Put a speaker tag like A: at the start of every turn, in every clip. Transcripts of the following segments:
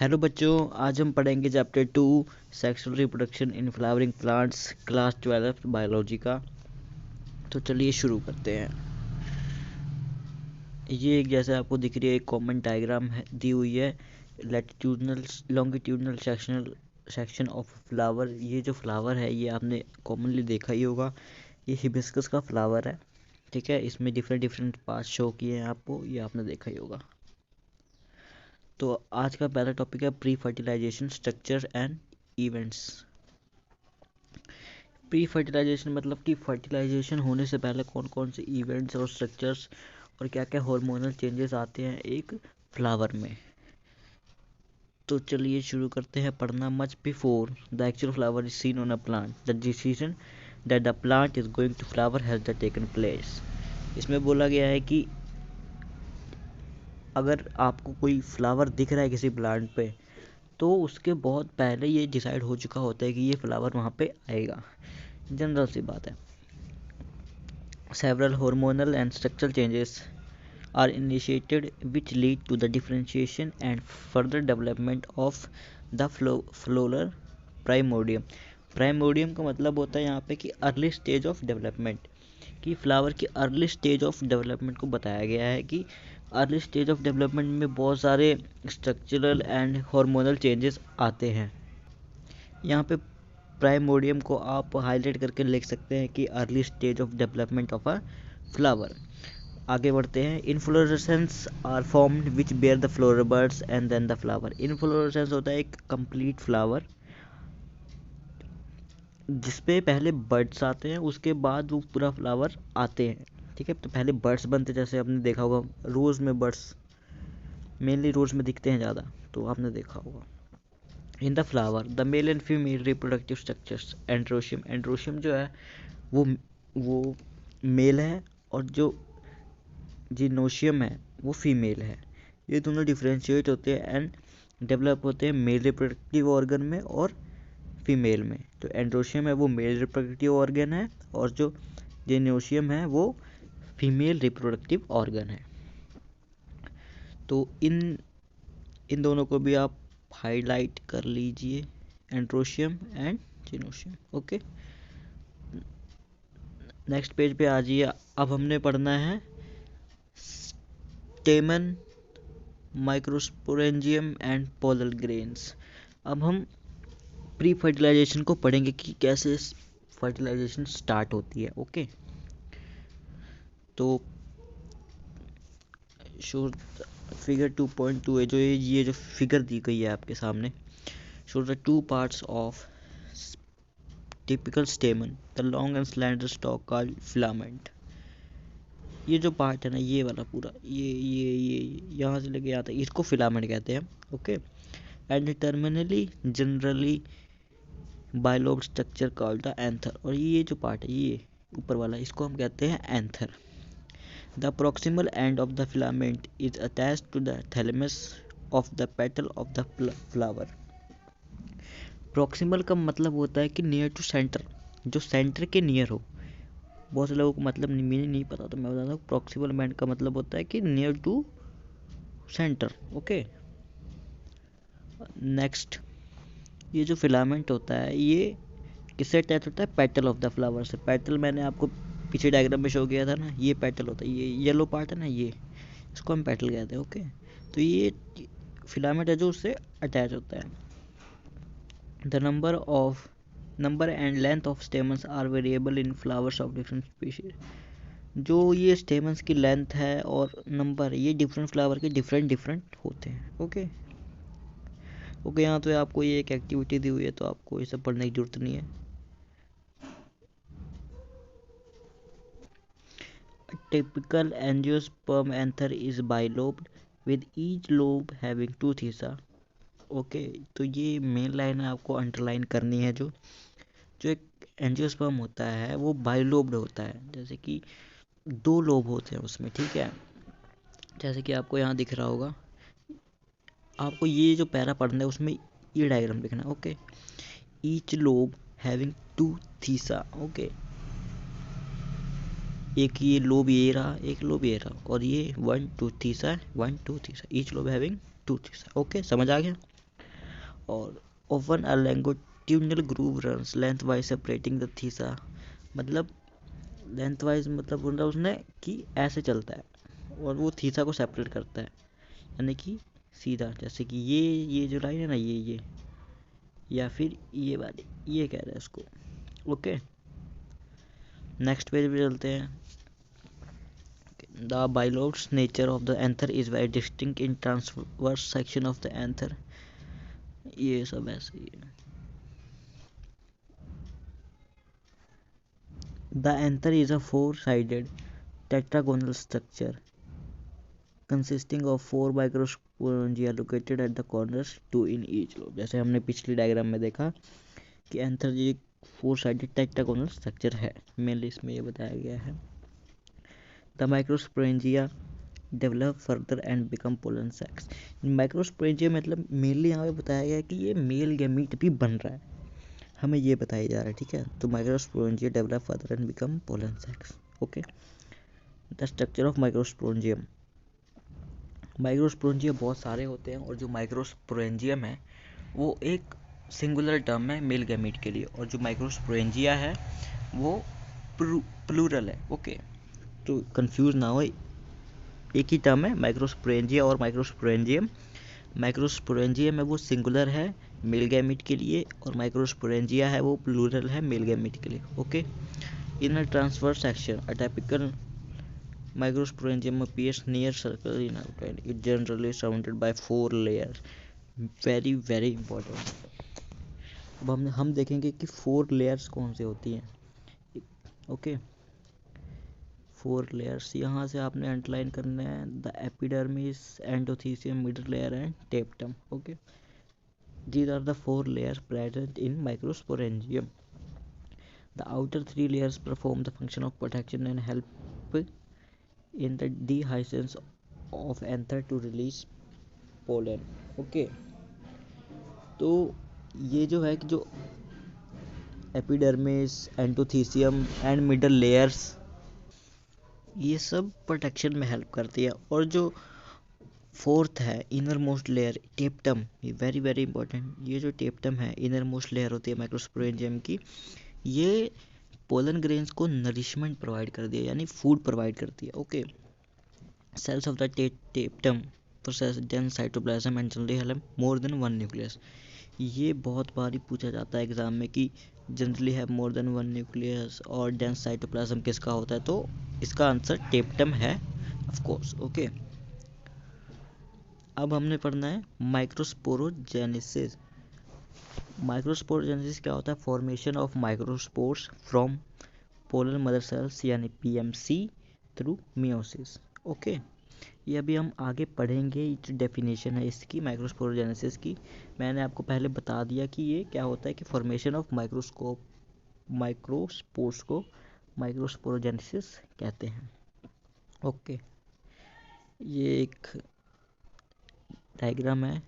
A: Hello बच्चों, आज हम पढ़ेंगे chapter 2 sexual reproduction in flowering plants class 12 biology का। तो चलिए शुरू करते हैं। ये एक जैसे आपको दिख रही है एक कॉमन डायग्राम है दी हुई है। Latitudinal longitudinal section of flower. ये जो फ्लावर है ये आपने कॉमनली देखा ही होगा। ये हिबिस्कस का फ्लावर है, ठीक है। इसमें डिफरेंट डिफरेंट पार्ट शो किए हैं आपको, ये आपने देखा ही होगा। तो आज का पहला टॉपिक है pre fertilisation structure and events. Pre fertilisation मतलब कि फर्टिलाइजेशन होने से पहले कौन कौन से इवेंट्स और स्ट्रक्चर्स और क्या क्या हार्मोनल चेंजेस आते हैं एक फ्लावर में। तो चलिए शुरू करते हैं पढ़ना। Much before the actual flower is seen on a plant the decision that the plant is going to flower has the taken place. इसमें बोला गया है कि अगर आपको कोई फ्लावर दिख रहा है किसी प्लांट पे, तो उसके बहुत पहले ये डिसाइड हो चुका होता है कि ये फ्लावर वहाँ पे आएगा। जनरल सी बात है। Several hormonal and structural changes are initiated which lead to the differentiation and further development of the floral primordium. Primordium का मतलब होता है यहाँ पे कि अर्ली स्टेज ऑफ डेवलपमेंट, कि फ्लावर की अर्ली स्टेज ऑफ डेवलपमेंट को बताया गया है कि अर्ली स्टेज ऑफ डेवलपमेंट में बहुत सारे स्ट्रक्चरल एंड हार्मोनल चेंजेस आते हैं। यहाँ पे प्राइमोडियम को आप हाईलाइट करके लिख सकते हैं कि early stage of development of a flower. आगे बढ़ते हैं। Inflorescence are formed which bear the floral buds and then the flower. Inflorescence होता है एक कंप्लीट फ्लावर जिसपे पहले बर्ड्स आते हैं, उसके बाद वो पूरा फ्लावर आते हैं, ठीक है। तो पहले बर्ड्स बनते हैं, जैसे आपने देखा होगा रोज़ में बर्ड्स मेनली रोज़ में दिखते हैं ज़्यादा, तो आपने देखा होगा। इन the flower the male and female reproductive structures androecium. Androecium जो है वो मेल है और जो जिनोशियम है वो फीमेल है। ये दोनों डिफ्रेंशिएट होते हैं एंड डेवलप होते हैं मेल रिप्रोडक्टिव ऑर्गन में और फीमेल में। तो एंड्रोशियम है वो मेल रिप्रोडक्टिव ऑर्गन है और जो जिनोशियम है वो फीमेल रिप्रोडक्टिव ऑर्गन है। तो इन दोनों को भी आप हाईलाइट कर लीजिए, androecium and gynoecium. Okay, next page पे आ जाइए। अब हमने पढ़ना है stamen, microsporangium and pollen grains. अब हम प्री फर्टिलाइजेशन को पढ़ेंगे कि कैसे फर्टिलाइजेशन स्टार्ट होती है। ओके, तो फिगर 2.2 है जो ये जो फिगर दी गई है आपके सामने, show the two parts of typical स्टेमन the long and slender stock called filament. ये जो पार्ट है ना, ये वाला पूरा ये यहाँ से लेके आता है, इसको फिलामेंट कहते हैं। Okay, and terminally generally bilobe structure called the anther. और ये जो पार्ट है ये ऊपर वाला, इसको हम कहते हैं anther. The proximal end of the filament is attached to the thalamus of the petal of the flower. Proximal का मतलब होता है कि नियर टू सेंटर, जो सेंटर के नियर हो। बहुत से लोगों को मतलब मीनिंग नहीं पता, तो मैं बताता हूँ। प्रॉक्सिमल बैंड का मतलब होता है कि near to centre. Okay, next, ये जो फिलामेंट होता है ये किससे अटैच होता है? पेटल ऑफ द फ्लावर से। पेटल मैंने आपको पीछे डायग्राम में शो किया था ना, ये पेटल होता है, ये येलो पार्ट है ना, ये इसको हम पेटल कहते हैं। ओके, तो ये फिलामेंट है जो उससे अटैच होता है। The number and length of stamens are variable in flowers of different species. जो ये स्टेमन्स की लेंथ है और नंबर, ये डिफरेंट फ्लावर के डिफरेंट होते हैं। ओके, यहाँ तो आपको ये एक एक्टिविटी दी हुई है, तो आपको ये सब पढ़ने की जरूरत नहीं है। Typical angiosperm anther is bilobed with each lobe having two thesa. Okay, तो ये मेन लाइन आपको अंडरलाइन करनी है। जो एक एंजियोस्पर्म होता है वो बाइलोब्ड होता है, जैसे कि दो लोब होते हैं उसमें, ठीक है। जैसे कि आपको यहाँ दिख रहा होगा, आपको ये जो पैरा पढ़ना है उसमें ये डायग्राम लिखना है। Okay, each lobe having two thecae. Okay, एक ये लोब ये रहा, एक लोब ये रहा, और ये 1 2 तीसरा 1 2 तीसरा, ईच लोब हैविंग 2 तीसरा। ओके, समझ आ गया। और often a longitudinal groove runs lengthwise separating the thesa, मतलब lengthwise मतलब बोल रहा उसने कि ऐसे चलता है और वो थीसा को सेपरेट करता है, यानी कि सीधा, जैसे कि ये जो लाइन है ना, ये या फिर ये वाली, ये कह रहा है इसको। ओके, नेक्स्ट पेज पे चलते हैं। The bilobed nature of the anther is very distinct in transverse section of the anther, ये सब ऐसे ही है। The anther is a four-sided tetragonal structure consisting of four microsporangia located at the corners, two in each lobe। जैसे हमने पिछली diagram में देखा कि एंथर एक फोर साइडेड टेट्रागोनल स्ट्रक्चर है, मेनली इसमें ये बताया गया है। The microsporangia develop further and become pollen sacs. Microsporangia मतलब मेनली यहाँ पे बताया गया है कि ये मेल गैमीट भी बन रहा है, हमें ये बताया जा रहा है, ठीक है। तो microsporangia develop further and become pollen sacs. Okay, the structure of microsporangium. Microsporangia बहुत सारे होते हैं और जो माइक्रोस्पोरेंजियम है वो एक सिंगुलर टर्म है मेल गैमीट के लिए, और जो माइक्रोस्पोरेंजिया है वो प्लूरल है। ओके, तो कंफ्यूज ना हो, एक ही टर्म है माइक्रोस्पोरेंजिया और माइक्रोस्पोरेंजियम। माइक्रोस्पोरेंजियम है वो सिंगुलर है मेल गैमीट के लिए, और माइक्रोस्पोरेंजिया है वो प्लूरल है मेल गैमीट के लिए। Okay, in a transverse section a typical microsporangium appears near circle in outline. It generally surrounded by four layers. Very important। अब हम देखेंगे कि फोर लेयर्स कौन से होती हैं। ओके, फोर लेयर्स यहाँ से आपने अंडरलाइन करना है। The epidermis, endothecium, middle layer and टेप्टम। Okay, these are the four layers present in microsporangium. The outer three layers perform the function of protection and help in the dehiscence of anther to release pollen। Okay, तो ये जो है कि जो epidermis, endothecium and middle layers, ये सब protection में help करती है। और जो फोर्थ है इनर मोस्ट लेयर टेप्टम, ये वेरी इंपॉर्टेंट। ये जो टेप्टम है इनर मोस्ट लेयर होती है माइक्रोस्पोरेंजियम की, ये पोलन ग्रेन्स को नरिशमेंट प्रोवाइड कर दिया, यानी फूड प्रोवाइड करती है। Okay, cells of the tapetum possess dense cytoplasm and generally have more than one nucleus। ये बहुत बार ही पूछा जाता है एग्जाम में कि generally have more than one nucleus और डेंस साइटोप्लाज्म किसका होता है, तो इसका आंसर टेप्टम है ऑफ कोर्स। ओके, अब हमने पढ़ना है माइक्रोस्पोरोजेनेसिस। माइक्रोस्पोरोजेनेसिस क्या होता है? Formation of microspores from pollen mother cells यानी पीएमसी थ्रू मियोसिस। ओके, ये अभी हम आगे पढ़ेंगे। जो डेफिनेशन है इसकी माइक्रोस्पोरोजेनेसिस की, मैंने आपको पहले बता दिया कि ये क्या होता है कि फॉर्मेशन ऑफ माइक्रोस्पोर्स को माइक्रोस्पोरोजेनेसिस कहते हैं। ओके, ये एक डायग्राम है,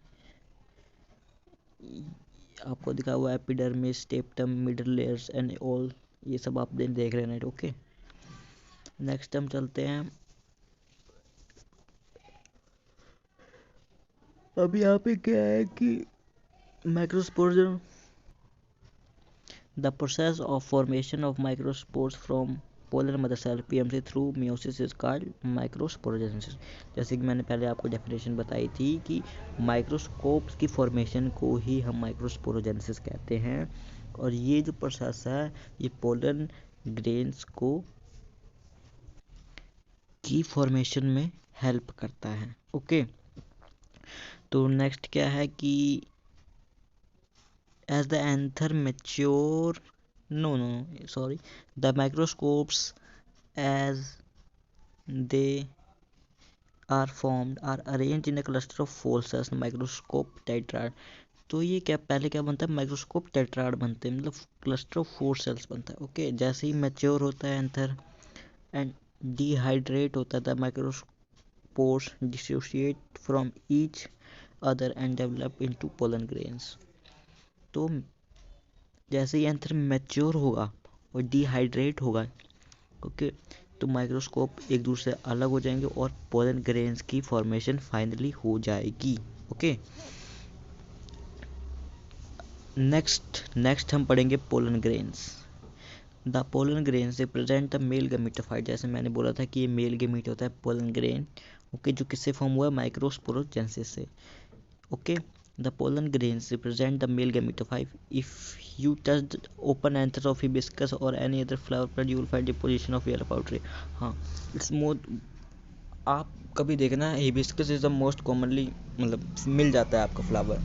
A: आपको दिखा हुआ है epidermis, टेप्टम, middle layers and all, ये सब आप देख रहे हैं। ओके, नेक्स्ट हम चलते हैं। अब यहाँ पे क्या है कि microspore, the process of formation of microspores from pollen mother cell PMC through meiosis is called microsporogenesis. जैसे कि मैंने पहले आपको डेफिनेशन बताई थी कि माइक्रोस्कोप्स की फॉर्मेशन को ही हम माइक्रोस्पोरोजेनेसिस कहते हैं, और ये जो प्रोसेस है ये पोलन ग्रेन्स को की फॉर्मेशन में हेल्प करता है। ओके, तो नेक्स्ट क्या है कि as the anther mature, no, sorry, the microscopes as they are formed are arranged in a cluster of four cells, microscope tetrad। तो ये क्या पहले क्या बनता है? माइक्रोस्कोप टेट्राड बनते हैं, मतलब क्लस्टर ऑफ फोर सेल्स बनता है। ओके, जैसे ही मैच्योर होता है एंथर एंड डिहाइड्रेट होता है, microspores dissociate from each other and develop into pollen grains. तो जैसे ही एंथर मैच्योर होगा और डिहाइड्रेट होगा, ओके, तो माइक्रोस्कोप एक दूसरे से अलग हो जाएंगे और पोलन ग्रेन्स की फॉर्मेशन फाइनली हो जाएगी। ओके, नेक्स्ट हम पढ़ेंगे pollen grains. The pollen grains represent the male gametophyte. जैसे मैंने बोला था कि ये मेल गैमीट होता है पोलन ग्रेन, ओके, जो किससे फॉर्म हुआ है, माइक्रोस्पोरोजेंसिस से, okay. The pollen grains represent the male gametophyte. If you touch the open anther of hibiscus और any other flower plant you will find deposition of yellow powder. हाँ, it's more, आप कभी देखना, hibiscus is the most commonly मतलब मिल जाता है आपका फ्लावर।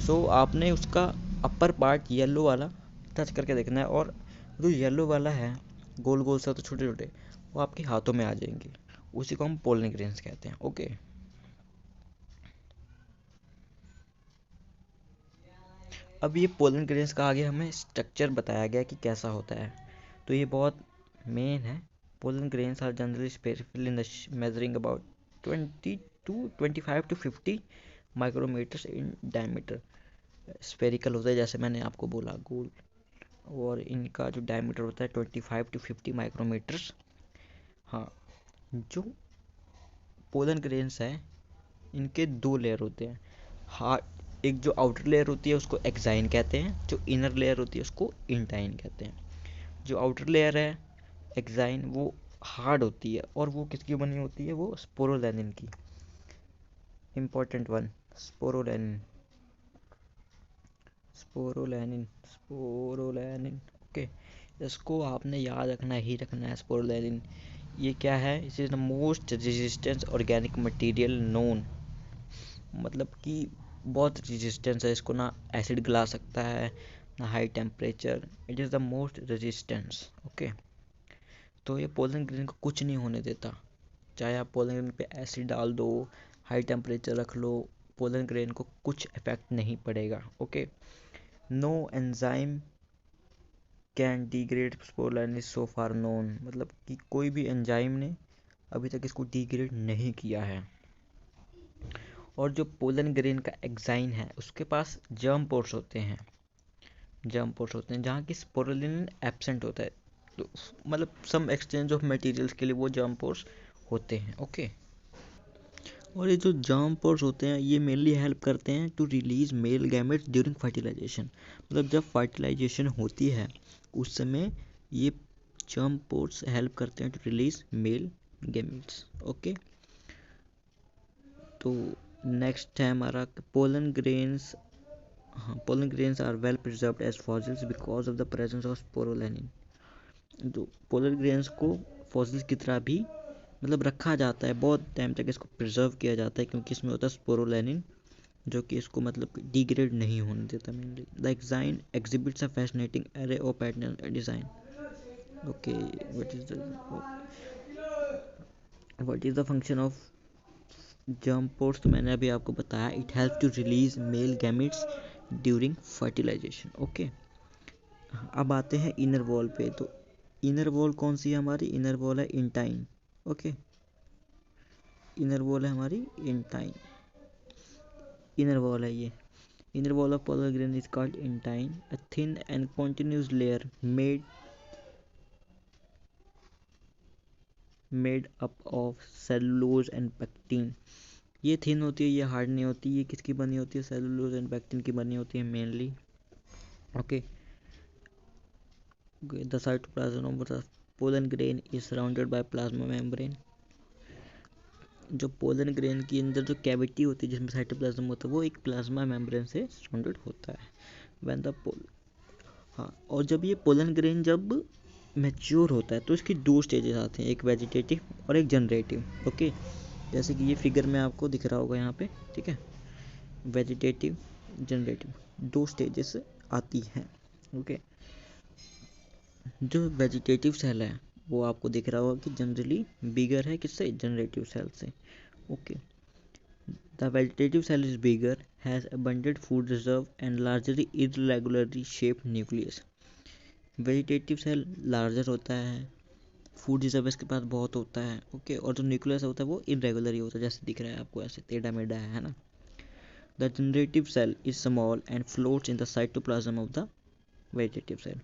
A: सो आपने उसका अपर पार्ट येलो वाला टच करके देखना है, और जो येलो वाला है गोल गोल सा तो छोटे छोटे, वो आपके हाथों में आ जाएंगे, उसी को हम पोलन ग्रेन्स कहते हैं, ओके। अब ये पोलन ग्रेन्स का आगे हमें स्ट्रक्चर बताया गया कि कैसा होता है, तो ये बहुत मेन है। Pollen grains are generally spherical in the measuring about 25 to 50 micrometres in diameter. Spherical होता है जैसे मैंने आपको बोला, गोल, और इनका जो डायमीटर होता है 25 to 50 माइक्रोमीटर्स। हाँ, जो पोलन ग्रेन्स है इनके दो लेयर होते हैं। हार्ड, एक जो आउटर लेयर होती है उसको एक्साइन कहते हैं, जो इनर लेयर होती है उसको इंटाइन कहते हैं। जो आउटर लेयर है एक्साइन, वो हार्ड होती है, और वो किसकी बनी होती है, वो स्पोरोलेनिन की। Important one, sporopollenin, sporopollenin, sporopollenin, okay. इसको आपने याद रखना ही रखना है, स्पोरोलेनिन। ये क्या है, it is the most resistance organic material known. मतलब कि बहुत रेजिस्टेंस है इसको, ना एसिड गला सकता है ना high temperature, it is the most resistance, okay. तो ये पोलन ग्रेन को कुछ नहीं होने देता, चाहे आप पोलन ग्रेन पे एसिड डाल दो, हाई टेम्परेचर रख लो, पोलन ग्रेन को कुछ इफेक्ट नहीं पड़ेगा, okay. No enzyme can degrade sporopollenin so far known. मतलब कि कोई भी एंजाइम ने अभी तक इसको डिग्रेड नहीं किया है। और जो पोलन ग्रेन का एक्साइन है उसके पास जर्म पोर्स होते हैं, जर्म पोर्स होते हैं जहाँ की स्पोरुलिन एब्सेंट होता है। तो मतलब सम एक्सचेंज ऑफ मटेरियल्स के लिए वो जर्म पोर्स होते हैं, ओके। और ये जो जर्म पोर्स होते हैं ये मेनली हेल्प करते हैं to release male gametes during fertilisation. मतलब जब फर्टिलाइजेशन होती है उस समय ये जर्म पोर्स हेल्प करते हैं to release male gametes, okay. तो नेक्स्ट है हमारा पोलन ग्रेन्स। हाँ, pollen grains are well preserved as fossils because of the presence of sporopollenin. तो पोलन ग्रेन्स को फॉसिल्स की तरह भी मतलब रखा जाता है, बहुत टाइम तक इसको प्रिजर्व किया जाता है, क्योंकि इसमें होता है स्पोरोलेनिन जो कि इसको मतलब डिग्रेड नहीं होने देता mainly. The exine exhibits a fascinating array of pattern design, okay. What is the function of germ pores, तो मैंने अभी आपको बताया, it help to release male gametes during fertilisation, okay. अब आते हैं इनर वॉल पे। तो इनर वॉल कौन सी है हमारी, इनर वॉल है इंटाइन, ओके। इनर वॉल है हमारी इंटाइन, इनर वॉल है ये। Inner wall of pollen grain is called intine, a thin and continuous layer made up of cellulose and pectin. ये थिन होती है, ये हार्ड नहीं होती। ये किसकी बनी होती है, सेलुलोज एंड पेक्टिन की बनी होती है mainly, okay. The cytoplasm of the pollen grain is surrounded by plasma membrane. जो पोलन ग्रेन के अंदर जो कैविटी होती है जिसमें साइटोप्लाज्म होता है वो एक प्लाज्मा मेम्ब्रेन से सराउंडेड होता है। व्हेन द हाँ, और जब ये पोलन ग्रेन जब मैच्योर होता है तो इसकी दो स्टेजेस आते हैं, एक वेजिटेटिव और एक जनरेटिव, ओके। जैसे कि ये फिगर में आपको दिख रहा होगा यहाँ पे, ठीक है। वेजिटेटिव, जनरेटिव, दो स्टेजेस आती हैं, ओके। जो वेजिटेटिव सेल है वो आपको दिख रहा होगा कि जनरली बिगर है किससे, जनरेटिव सेल से, okay. The vegetative cell is bigger, has abundant food reserve and largely irregularly shaped nucleus. Vegetative cell larger होता है, फूड रिजर्व इसके पास बहुत होता है, ओके। और जो न्यूक्लियस होता है वो इरेगुलर ही होता है, जैसे दिख रहा है आपको ऐसे टेढ़ा मेढ़ा है ना। The generative cell is small and floats in the cytoplasm of the vegetative cell.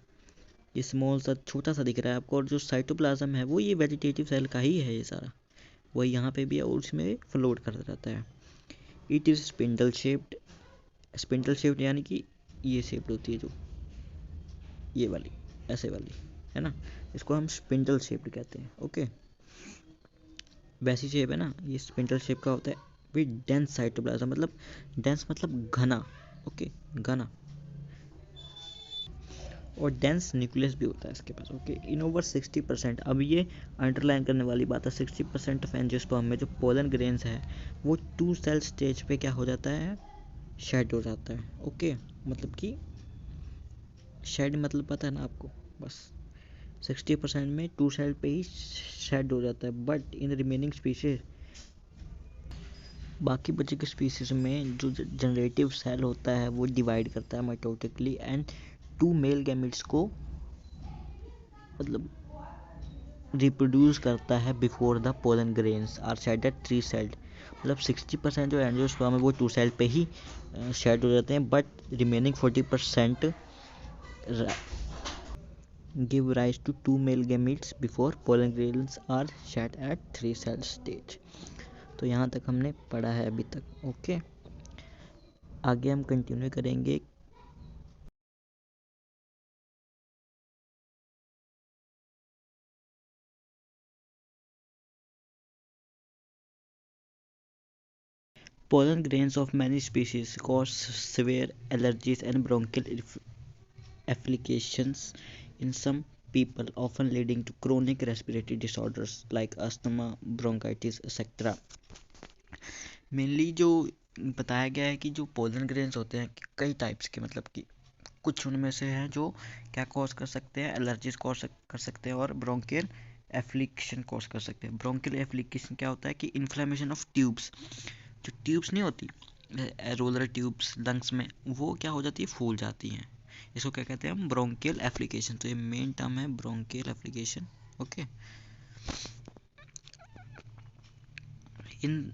A: ये स्मॉल सा छोटा सा दिख रहा है आपको, और जो साइटोप्लाज्म है वो ये वेजिटेटिव सेल का ही है, ये सारा वही यहाँ पे भी है और उसमें फ्लोट करता रहता है। It is spindle shaped, spindle shaped यानी कि ये शेप होती है जो ये वाली, ऐसे वाली है ना, इसको हम स्पिंडल शेप कहते हैं। ओके, वैसी शेप है ना, ये स्पिंडल शेप का होता है विद डेंस साइटोप्लाज्म, मतलब डेंस मतलब घना। ओके, घना, और डेंस न्यूक्लियस भी होता है इसके पास। ओके, इन ओवर 60%, अब ये अंडरलाइन करने वाली बात है, 60% ऑफ एंजियोस्पर्म में जो पोलन ग्रेन्स है वो 2 सेल स्टेज पे क्या हो जाता है, शेड हो जाता है। ओके, मतलब कि शेड मतलब पता है ना आपको, बस 60% में 2 सेल पे ही शेड हो जाता है। बट इन रिमेनिंग स्पीशीज, बाकी बचे के स्पीसीज में जो जनरेटिव सेल होता है वो डिवाइड करता है माइटोटिकली एंड 2 मेल गैमेट्स को मतलब रिप्रोड्यूस करता है before the pollen grains are shedded 3 celled. मतलब 60% जो एंजियोस्पर्म है वो 2 सेल पे ही शेड हो जाते हैं, but remaining 40% give rise to 2 male gametes before pollen grains are shed at 3 cell stage। तो यहाँ तक हमने पढ़ा है अभी तक। ओके, आगे हम कंटिन्यू करेंगे। Pollen grains of many species cause severe allergies and bronchial afflictions in some people, often leading to chronic respiratory disorders like asthma, bronchitis, etc. Mainly जो बताया गया है कि जो पोलन ग्रेन्स होते हैं कई टाइप्स के, मतलब कि कुछ उनमें से हैं जो क्या कॉज कर सकते हैं, एलर्जीज कॉज कर सकते हैं और ब्रोंकियल एफ्लिक्शन कॉज कर सकते हैं। ब्रोंकियल एफ्लिक्शन क्या होता है कि इन्फ्लेमेशन ऑफ ट्यूब्स, जो ट्यूब्स नहीं होती रोलर ट्यूब्स लंग्स में, वो क्या हो जाती है, फूल जाती हैं। इसको क्या कहते हैं हम, ब्रोंकियल एफ्लिकेशन। तो ये मेन टर्म है bronchial affliction. Okay, in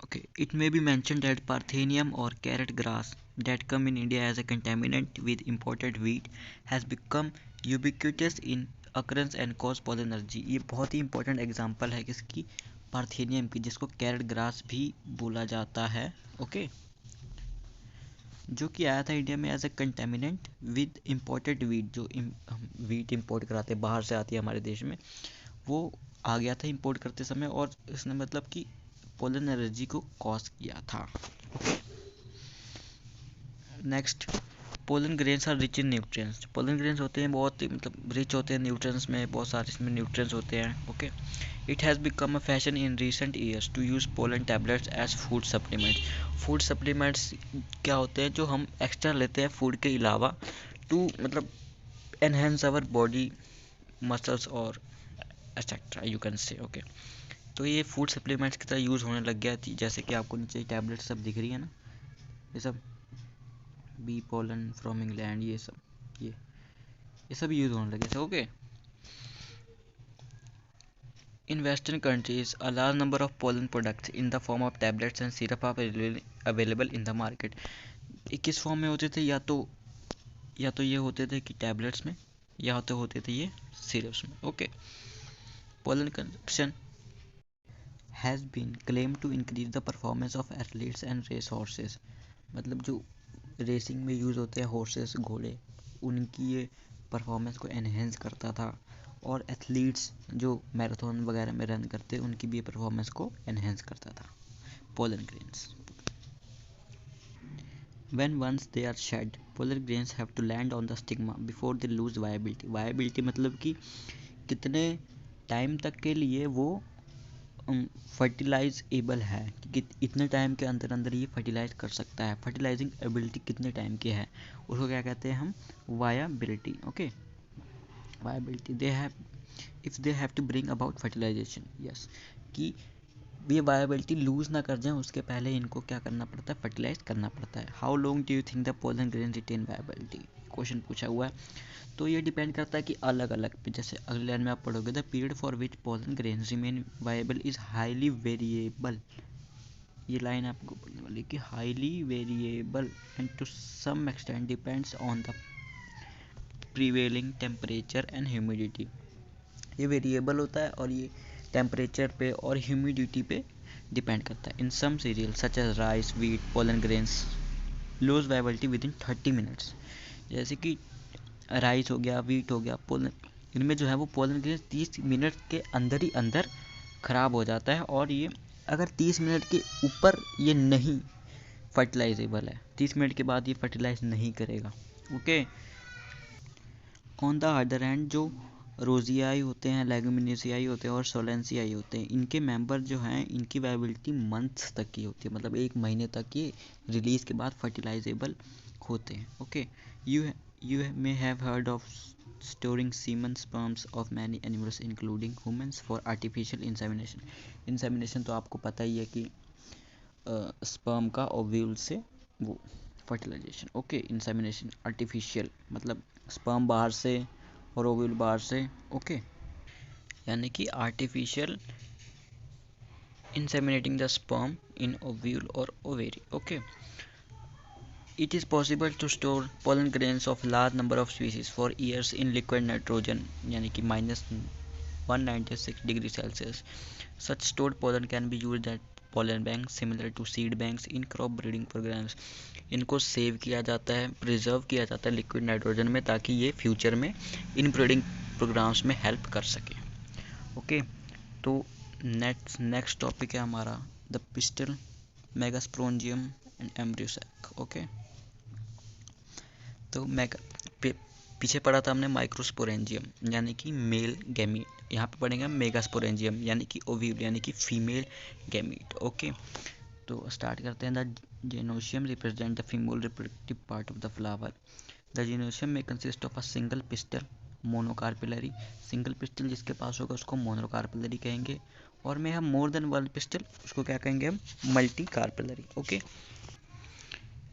A: okay, it may be mentioned that Parthenium or carrot grass that come in India as a contaminant with imported wheat has become ubiquitous in occurrence and cause pollen allergy। ये बहुत ही important example है किसकी, parthenium की, जिसको carrot grass भी बोला जाता है। ओके, जो कि आया था इंडिया में as a contaminant with imported wheat, जो वीट इम्पोर्ट कराते बाहर से आती है हमारे देश में, वो आ गया था इम्पोर्ट करते समय और इसने मतलब कि पोलन एलर्जी को कॉज किया था। Next, pollen grains are rich in nutrients. Pollen grains होते हैं बहुत मतलब रिच होते हैं न्यूट्रिएंट्स में, बहुत सारे इसमें न्यूट्रिएंट्स होते हैं। Okay, it has become a fashion in recent years to use pollen tablets as food supplements. Food supplements क्या होते हैं, जो हम एक्स्ट्रा लेते हैं फूड के अलावा टू मतलब एनहेंस आवर बॉडी मसल्स और etcetera you can say. Okay, तो ये फूड सप्लीमेंट्स की तरह यूज़ होने लग गया थी, जैसे कि आपको नीचे टैबलेट सब दिख रही है ना, ये सब बी पोलन फ्रॉम इंग्लैंड, ये सब ये सब यूज़ होने लगे थे। Okay, in western countries a large number of pollen products in the form of tablets and syrup are available in the market. ये किस फॉर्म में होते थे, या तो ये होते थे कि टैबलेट्स में, या तो होते थे ये सिरप्स में। Okay, pollen consumption has been claim to increase the performance of athletes and race horses. मतलब जो रेसिंग में यूज़ होते हैं हॉर्सेस, घोड़े, उनकी ये परफॉर्मेंस को एनहेंस करता था, और एथलीट्स जो मैराथन वगैरह में रन करते उनकी भी परफॉर्मेंस को एनहेंस करता था pollen grains. When once they are shed, polar grains have to land on the stigma before they lose viability। viability मतलब कि कितने टाइम तक के लिए वो फर्टिलाइजेबल है, कि इतने टाइम के अंदर अंदर ये फर्टिलाइज कर सकता है। फर्टिलाइजिंग एबिलिटी कितने टाइम की है उसको क्या कहते हैं हम, viability. Okay, viability they have if they have to bring about fertilisation, yes, कि ये वायबिलिटी लूज़ ना कर जाएं उसके पहले इनको क्या करना पड़ता है, फर्टिलाइज करना पड़ता है। How long do you think the pollen grain retain viability, question पूछा हुआ है। तो ये डिपेंड करता है कि अलग अलग पे, जैसे अगले लाइन में आप पढ़ोगे the period for which pollen grain remain viable is highly variable. ये लाइन आपको पढ़ने वाली कि highly variable and to some extent depends on the prevailing temperature and humidity. ये वेरिएबल होता है और ये टेम्परेचर पे और ह्यूमिडिटी पे डिपेंड करता है। In some cereal such as rice, wheat, pollen grains lose viability within 30 minutes. जैसे कि राइस हो गया, वीट हो गया, पोलन, इनमें जो है वो पोलन ग्रेन 30 मिनट के अंदर ही अंदर ख़राब हो जाता है। और ये अगर 30 मिनट के ऊपर ये नहीं फर्टिलाइजेबल है, 30 मिनट के बाद ये फर्टिलाइज नहीं करेगा। Okay. On the other hand जो रोजियाई होते हैं, लेगुमिनेसियाई होते हैं और सोलेंसियाई होते हैं, इनके मेंबर जो हैं इनकी वाइबिलिटी मंथ्स तक की होती है, मतलब 1 महीने तक ये रिलीज के बाद फर्टिलाइजेबल होते हैं। Okay. You may have heard of storing semen sperms of many animals including humans for artificial insemination। Insemination तो आपको पता ही है कि स्पर्म का ओव्यूल से वो फर्टिलाइजेशन। ओके। इंसेमिनेशन आर्टिफिशियल मतलब स्पर्म बाहर से और ओव्यूल बाहर से। ओके। यानी कि artificial inseminating the sperm in ovule or ovary। Okay। It is possible to store pollen grains of large number of species for years in liquid nitrogen यानी कि -196 degree Celsius। Such stored pollen can be used at pollen banks similar to seed banks in crop breeding programs। इनको save किया जाता है, preserve किया जाता है liquid nitrogen में, ताकि ये फ्यूचर में इन ब्रीडिंग प्रोग्राम्स में हेल्प कर सके। ओके। तो नेक्स्ट टॉपिक है हमारा the pistil, megasporangium and embryo sac. Okay. तो पीछे पढ़ा था हमने माइक्रोस्पोरेंजियम यानी कि मेल गैमीट, यहाँ पे पढ़ेंगे मेगास्पोरेंजियम यानी कि ओव्यूल यानी कि फीमेल गैमीट। ओके। तो स्टार्ट करते हैं। The gynoecium represent the female reproductive part of the flower. The gynoecium may consist of a single pistil monocarpellary. Single pistil जिसके पास होगा उसको मोनोकार्पिलरी कहेंगे, और में हम मोर देन वन पिस्टल उसको क्या कहेंगे हम, multicarpellary. Okay.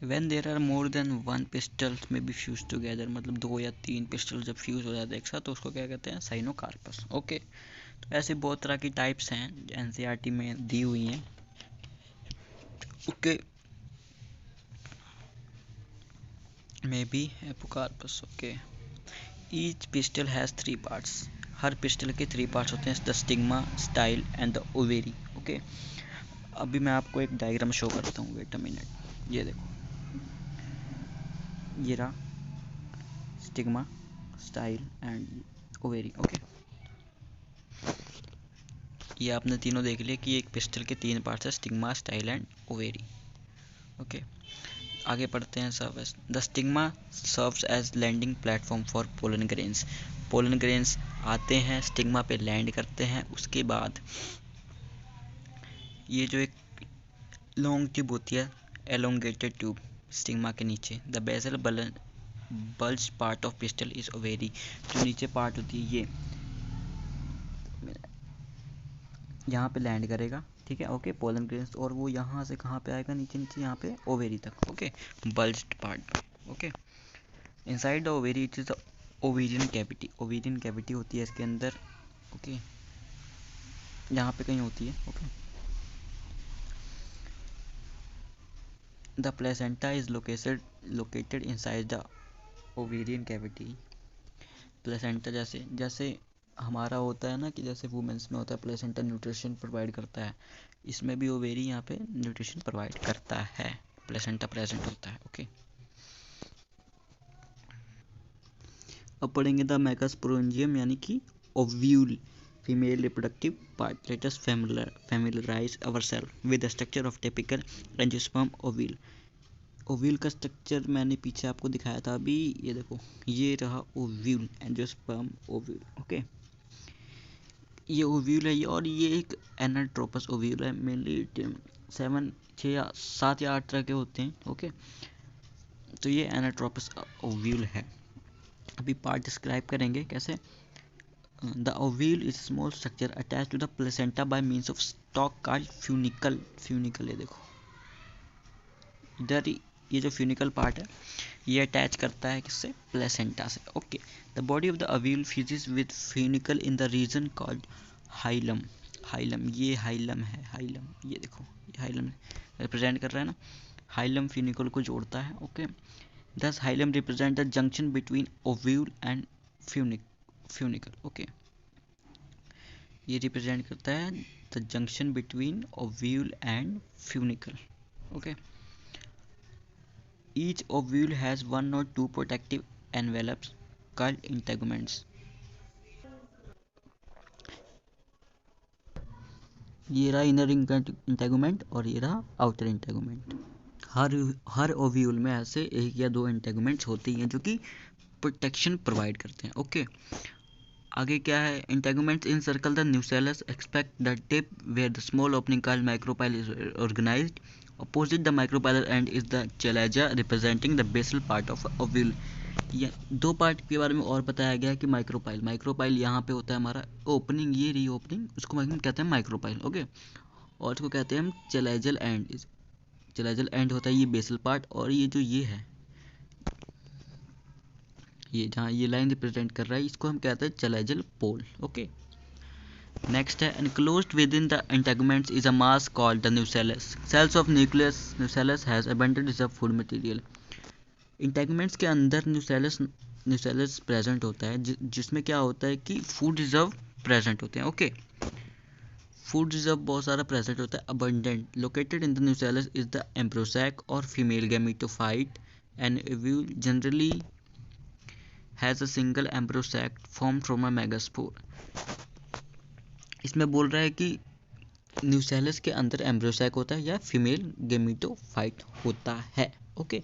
A: When there are more than one pistils may be fused together, मतलब 2 या 3 पिस्टल जब फ्यूज हो जाते हैं एक साथ तो उसको क्या कहते हैं, साइनोकार्पस। ओके। तो ऐसे बहुत तरह की टाइप्स हैं एनसीईआरटी में दी हुई हैं। Okay. May be apocarpous. Okay. Each pistol has 3 parts. Her pistol के 3 पार्ट्स होते हैं, the stigma, style and the ovary. Okay. अभी मैं आपको एक डायग्राम शो करता हूँ, वेट अ मिनट। ये देखो, ये रहा stigma, style and ovary. Okay. ये आपने तीनों देख लिया कि एक पिस्टल के 3 पार्ट्स है, stigma, style and ovary. Okay. आगे पढ़ते हैं service. The stigma serves as landing platform for pollen grains. Pollen grains आते हैं, स्टिग्मा पे लैंड करते हैं। उसके बाद ये जो एक लॉन्ग ट्यूब होती है, एलोंगेटेड ट्यूब स्टिग्मा के नीचे, the basal bulge part of pistil is ovary. जो नीचे पार्ट होती है ये यहाँ पे लैंड करेगा, ठीक है। ओके। पोलन ग्रेन्स, और वो यहाँ से कहाँ पे आएगा, नीचे नीचे यहाँ पे ओवेरी तक। Okay. Bulged part. Okay. Inside the ovary it is the ovarian cavity. Ovarian cavity होती है इसके अंदर। ओके। यहाँ पे कहीं होती है। Okay. The placenta is located inside the ovarian cavity. Placenta जैसे जैसे हमारा होता है ना, कि जैसे वुमेन्स में होता है प्लेसेंटा न्यूट्रिशन प्रोवाइड करता है, इसमें भी ओवेरी यहाँ पे न्यूट्रिशन प्रोवाइड करता है, प्लेसेंटा प्रेजेंट होता है। ओके। अब पढ़ेंगे द मेगास्पोरेंजियम यानी कि ovule, female reproductive part. Let us familiarize ourselves with the structure of typical angiosperm ovule। Ovule का स्ट्रक्चर मैंने पीछे आपको दिखाया था अभी, ये देखो, ये रहा ओव्यूल, एंजियोस्पर्म ओव्यूल। ओके। ये ओव्यूल है ये, और ये एक एनाट्रोपस ओव्यूल है। मेनली 6 या 7 या 8 तरह के होते हैं। ओके। तो ये एनाट्रोपस ओव्यूल है। अभी पार्ट डिस्क्राइब करेंगे कैसे। The ovule is small structure attach to the placenta by means of stalk called funicle. Funicle, ये देखो इधर ये जो फ्यूनिकल पार्ट है ये अटैच करता है किससे, प्लेसेंटा से। Okay. The body of the ovule fuses with funicle in the reason called hilum. Hilum, ये हाइलम है, हाइलम, ये देखो, ये हाइलम रिप्रेजेंट कर रहा है ना, हाइलम फ्यूनिकल को जोड़ता है। ओके। दस hilum represent the junction between ovule and funicle. Okay. ये रिप्रेजेंट करता है the junction between ovule and funicle. Okay. Each ovule has one और to protective envelopes called integuments. ये रहा इनर इंटेगुमेंट और ये रहा आउटर इंटेगुमेंट। हर ओव्यूल में ऐसे एक या दो इंटेगुमेंट्स होते हैं जो कि प्रोटेक्शन प्रोवाइड करते हैं। ओके, आगे क्या है? Integuments encircle the nucellus except the tip where the small opening called micropyle is organised. Opposite the micropylar end is the chalaza representing the basal part of ovule। ये दो part के बारे में और बताया गया है कि माइक्रोपाइल यहाँ पे होता है हमारा ओपनिंग, ये री ओपनिंग, उसको हम कहते हैं माइक्रोपाइल। ओके, और इसको कहते हैं हम चैलेजल एंड। चैलेजल एंड होता है ये बेसल पार्ट, और ये जो ये है, ये जहाँ ये लाइन रिप्रेजेंट कर रहा है, इसको हम कहते हैं चैलेजल पोल। ओके, नेक्स्ट है enclosed within the integuments is a mass called the nucellus। cells of nucellus has abundant reserve food material। Integuments के अंदर न्यूसेलस प्रेजेंट होता है, जिसमें क्या होता है कि फूड रिजर्व प्रेजेंट होते हैं। ओके, फूड रिजर्व बहुत सारा प्रेजेंट होता है, abundant. Located in the nucellus is the embryo sac और female gametophyte. An ovule generally has a single embryo sac form from a megaspore. इसमें बोल रहा है कि न्यूसेलस के अंदर एम्ब्रोसैक होता है या फीमेल गैमेटोफाइट होता है। Okay,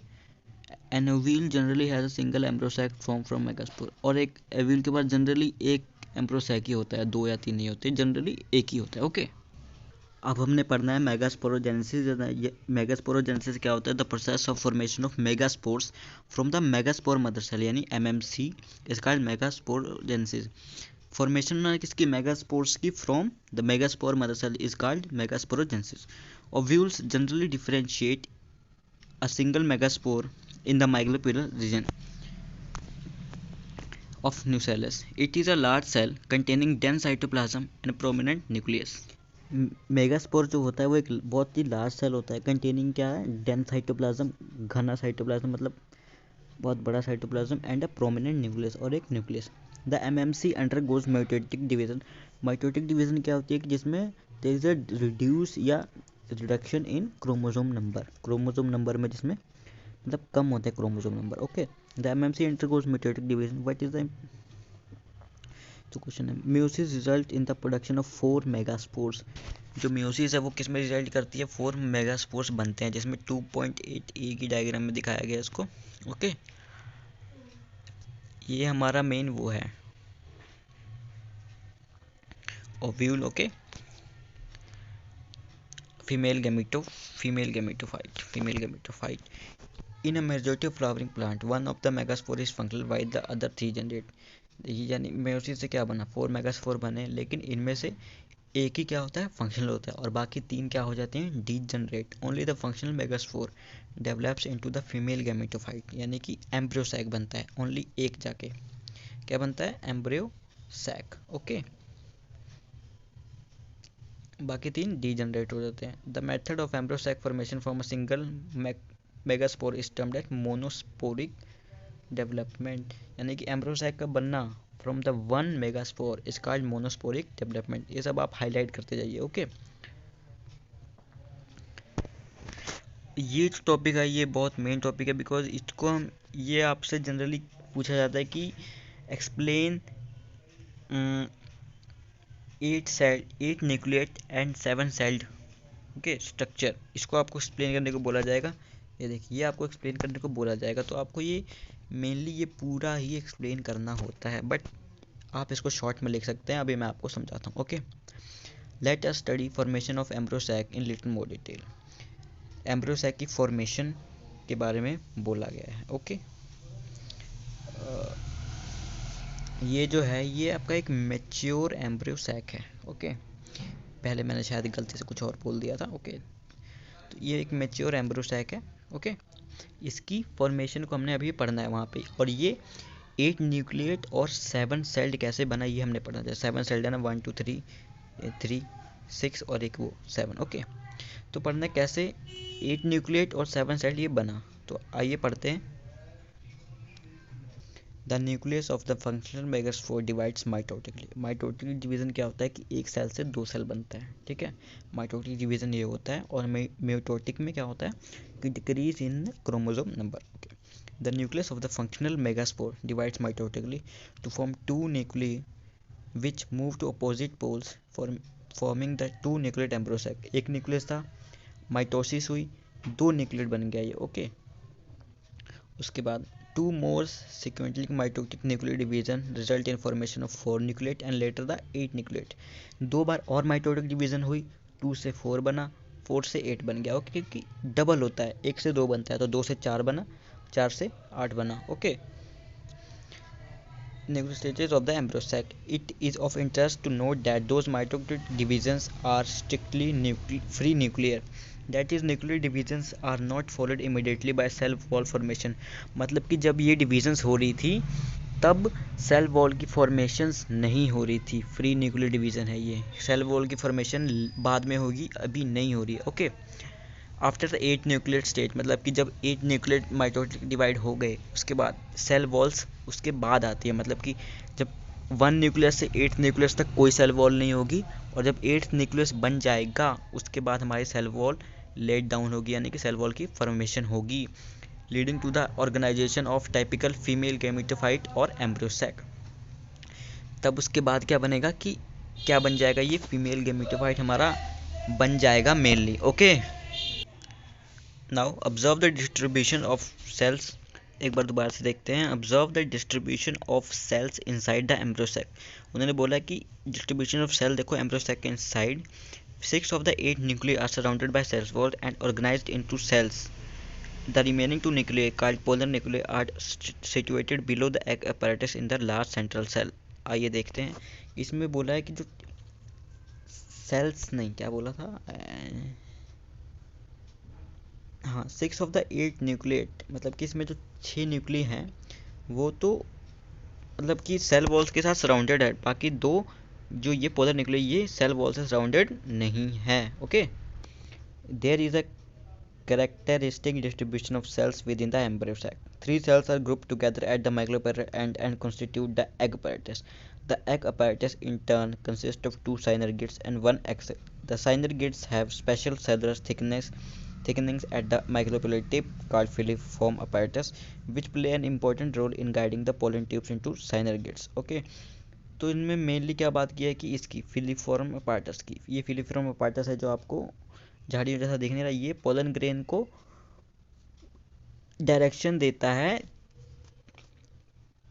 A: an ovule generally has a single embryo sac form from megaspore. और एक ओव्यूल के पास जनरली एक एम्ब्रोसैक ही होता है, दो या तीन नहीं होते, जनरली एक ही होता है। ओके, अब हमने पढ़ना है मेगास्पोरोजेनेसिस। मेगास्पोरोजेनेसिस क्या होता है? The process of formation of megaspores from the megaspore mother cell, यानी MMC is called megasporogenesis. Formation किसकी? मेगास्पोर्स की from the megaspore mother cell is called megasporogenesis. Ovules generally differentiate a single megaspore in the micropilar region of nucellus। It is a large cell containing dense cytoplasm and prominent nucleus। Megaspore जो होता है वो एक बहुत ही large cell होता है, containing क्या है? डेंस साइटोप्लाज्म, घना साइटोप्लाज्म, मतलब बहुत बड़ा cytoplasm, and a prominent nucleus, और एक nucleus. The MMC undergoes mitotic division. Mitotic division क्या होती है कि जिसमें देयर इज अ रिड्यूस या रिडक्शन इन क्रोमोसोम नंबर में जिसमें मतलब कम होते हैं chromosome number. Okay, the MMC undergoes mitotic division. What is the question है? Meiosis result in the production of 4 megaspores. जो म्यूसिस है वो किस में रिजल्ट करती है? 4 मेगास्पोर्स बनते हैं, जिसमें 2.8 की डायग्राम में दिखाया गया है इसको। ओके, ये हमारा मेन वो है ovule. Okay, female gametophyte. In a majority of flowering plant, one of the megaspore is functional while the other 3 generate। देखिए, यानी मेयोसिस से क्या बना? 4 मेगास्पोर बने, लेकिन इनमें से एक ही क्या होता है? फंक्शनल होता है, और बाकी 3 क्या हो जाते हैं? Degenerate. Only the functional megaspore develops into the female gametophyte, यानी कि एम्ब्रियोसैक बनता है। ओनली एक जाके क्या बनता है? एम्ब्रियोसैक। ओके, बाकी 3 डीजनरेट हो जाते हैं। The method of embryo sac formation from a single megaspore is termed at monosporic development, यानी कि एम्ब्रोसैक का बनना from the one megaspore is called monosporic development. ये सब आप हाईलाइट करते जाइए। ओके, ये जो टॉपिक है ये बहुत मेन टॉपिक है, बिकॉज इसको हम ये आपसे जनरली पूछा जाता है कि explain 8 nucleate and 7 celled okay structure. इसको आपको एक्सप्लेन करने को बोला जाएगा। ये देखिए, ये आपको एक्सप्लेन करने को बोला जाएगा, तो आपको ये मेनली ये पूरा ही एक्सप्लेन करना होता है, बट आप इसको शॉर्ट में लिख सकते हैं। अभी मैं आपको समझाता हूँ। Okay, let us study formation of embryo sac in little more detail. Embryo sac की फॉर्मेशन के बारे में बोला गया है। ओके, ये जो है ये आपका एक मैच्योर एम्ब्रोसैक है। ओके, पहले मैंने शायद गलती से कुछ और बोल दिया था। ओके, तो ये एक मैच्योर एम्ब्रोसैक है। ओके, इसकी फॉर्मेशन को हमने अभी पढ़ना है वहाँ पे, और ये 8 न्यूक्लिएट और 7 सेल्ड कैसे बना ये हमने पढ़ना है। 7 सेल्ड है ना, 1 2 3 6 और एक वो 7। ओके, तो पढ़ना है कैसे 8 न्यूक्लिएट और 7 सेल्ड ये बना। तो आइए पढ़ते हैं। The nucleus of the functional megaspore divides mitotically. Mitotic division क्या होता है कि एक सेल से दो सेल बनता है, ठीक है, माइटोटिक डिवीजन ये होता है। और म्यूटोटिक में क्या होता है कि decrease in chromosome number. Okay, the nucleus of the functional megaspore divides mitotically to form two nuclei which move to opposite poles forming the two nucleate embryo sac. एक न्यूक्लियस था, माइटोसिस हुई, दो न्यूक्लियट बन गया ये। ओके, उसके बाद two more sequentially mitotic nuclear division result in formation of 4 nucleate and later the 8 nucleate। दो बार और माइटोटिक डिवीजन हुई, 2 से 4 बना, 4 से 8 बन गया। ओके, क्योंकि डबल होता है, 1 से 2 बनता है तो 2 से 4 बना, 4 से 8 बना। Okay, nuclear stages of the embryo sac। It is of interest to note that those mitotic divisions are strictly free nuclear, that is nuclear divisions are not followed immediately by cell wall formation। मतलब कि जब ये divisions हो रही थी तब cell wall की formations नहीं हो रही थी, फ्री न्यूक्लियर डिवीजन है ये। सेल वॉल की फॉर्मेशन बाद में होगी, अभी नहीं हो रही है। Okay, after the 8 nuclear stage, मतलब कि जब 8 न्यूक्लियर माइटोटिक डिवाइड हो गए उसके बाद सेल वॉल्स उसके बाद आती है। मतलब कि जब 1 न्यूक्लियस से 8 न्यूक्लियस तक कोई सेल वॉल नहीं होगी, और जब 8 न्यूक्लियस बन जाएगा उसके बाद हमारी सेल वॉल लेट डाउन होगी, यानी कि सेल वॉल की फॉर्मेशन होगी, leading to the organisation of typical female gametophyte और एम्ब्रियो सैक। तब उसके बाद क्या बनेगा कि क्या बन जाएगा, ये फीमेल गैमेटोफाइट हमारा बन जाएगा mainly. Okay, now observe the distribution of cells. एक बार दोबारा से देखते हैं, observe the distribution of cells inside the embryo sac. उन्होंने बोला कि डिस्ट्रीब्यूशन ऑफ सेल देखो एम्ब्रियो सैक के inside 6 of the 8 nuclei are surrounded by cell wall and organized into cells. The remaining 2 nuclei called polar nuclei are situated below the egg apparatus in the large central cell। आइए देखते हैं, इसमें बोला है कि जो sales नहीं, क्या बोला था, हाँ 6 of the 8 न्यूक्लिएट, मतलब कि इसमें जो 6 न्यूक्लिय हैं वो तो मतलब कि सेल वॉल्स के साथ सराउंडेड है, बाकी दो जो ये पोलर न्यूक्लिय ये सेल वॉल से सराउंडेड नहीं है। Okay, there is a characteristic distribution of cells within the embryo sac। 3 cells are grouped together at the microperineal end and constitute the egg apparatus। The egg apparatus in turn consists of 2 synergids and 1 egg cell। The synergids have special cellular thickenings at the microperineal tip called filiform apparatus, which play an important role in guiding the pollen tubes into synergids। Okay, तो इनमें mainly क्या बात की है कि इसकी filiform apparatus की, ये फिलीफॉर्म अपार्टस है जो आपको झाड़ियों जैसा दिखने रहा, ये पोलन ग्रेन को डायरेक्शन देता है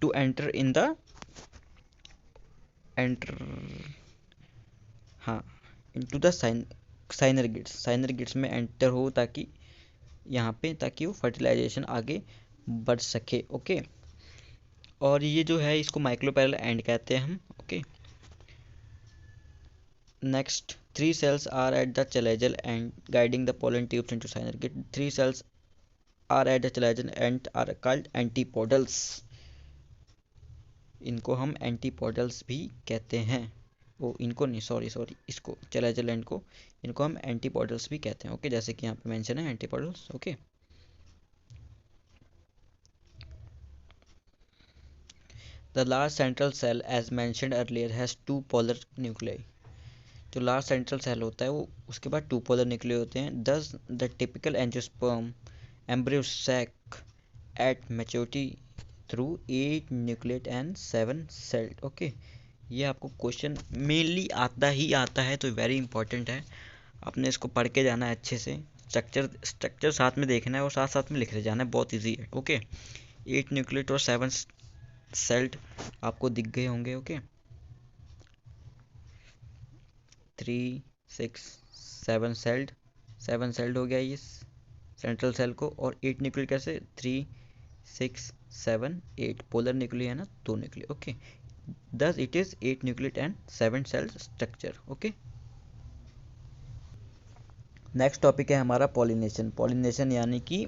A: to enter in the into the synergids में एंटर हो, ताकि यहाँ पे ताकि वो फर्टिलाइजेशन आगे बढ़ सके। ओके, और ये जो है इसको माइक्रोपैरल एंड कहते हैं हम। Okay, next 3 cells are at the chalazial end guiding the pollen tubes into synergid। 3 cells are at the chalazial end are called antipodals। इनको हम एंटीपोडल्स भी कहते हैं। वो इनको नहीं, सॉरी इसको चलाजियल एंड को, इनको हम एंटीपोडल्स भी कहते हैं। ओके, जैसे कि यहाँ पे मेंशन है antipodals. Okay, the large central cell as mentioned earlier has 2 polar nuclei. जो लार्ज सेंट्रल सेल होता है वो उसके बाद 2 पोलर न्यूक्लियाई होते हैं। Thus the typical angiosperm embryo sac at maturity through 8 nucleate and 7 celled. Okay, ये आपको क्वेश्चन मेनली आता ही आता है, तो वेरी इंपॉर्टेंट है, आपने इसको पढ़ के जाना है अच्छे से, स्ट्रक्चर साथ में देखना है और साथ साथ में लिखते जाना है, बहुत इजी है। ओके, 8 न्यूक्लिएट और 7 सेल्ड आपको दिख गए होंगे। ओके, 3 6 7 सेल्ड, 7 सेल्ड हो गया ये सेंट्रल सेल को, और 8 न्यूक्लियर कैसे, 3 6 7 8 पोलर न्यूक्लियर है ना, 2 nuclear. Okay, thus it is 8 nucleate and 7 cell structure। Okay, next topic है हमारा पॉलिनेशन। पॉलिनेशन यानी कि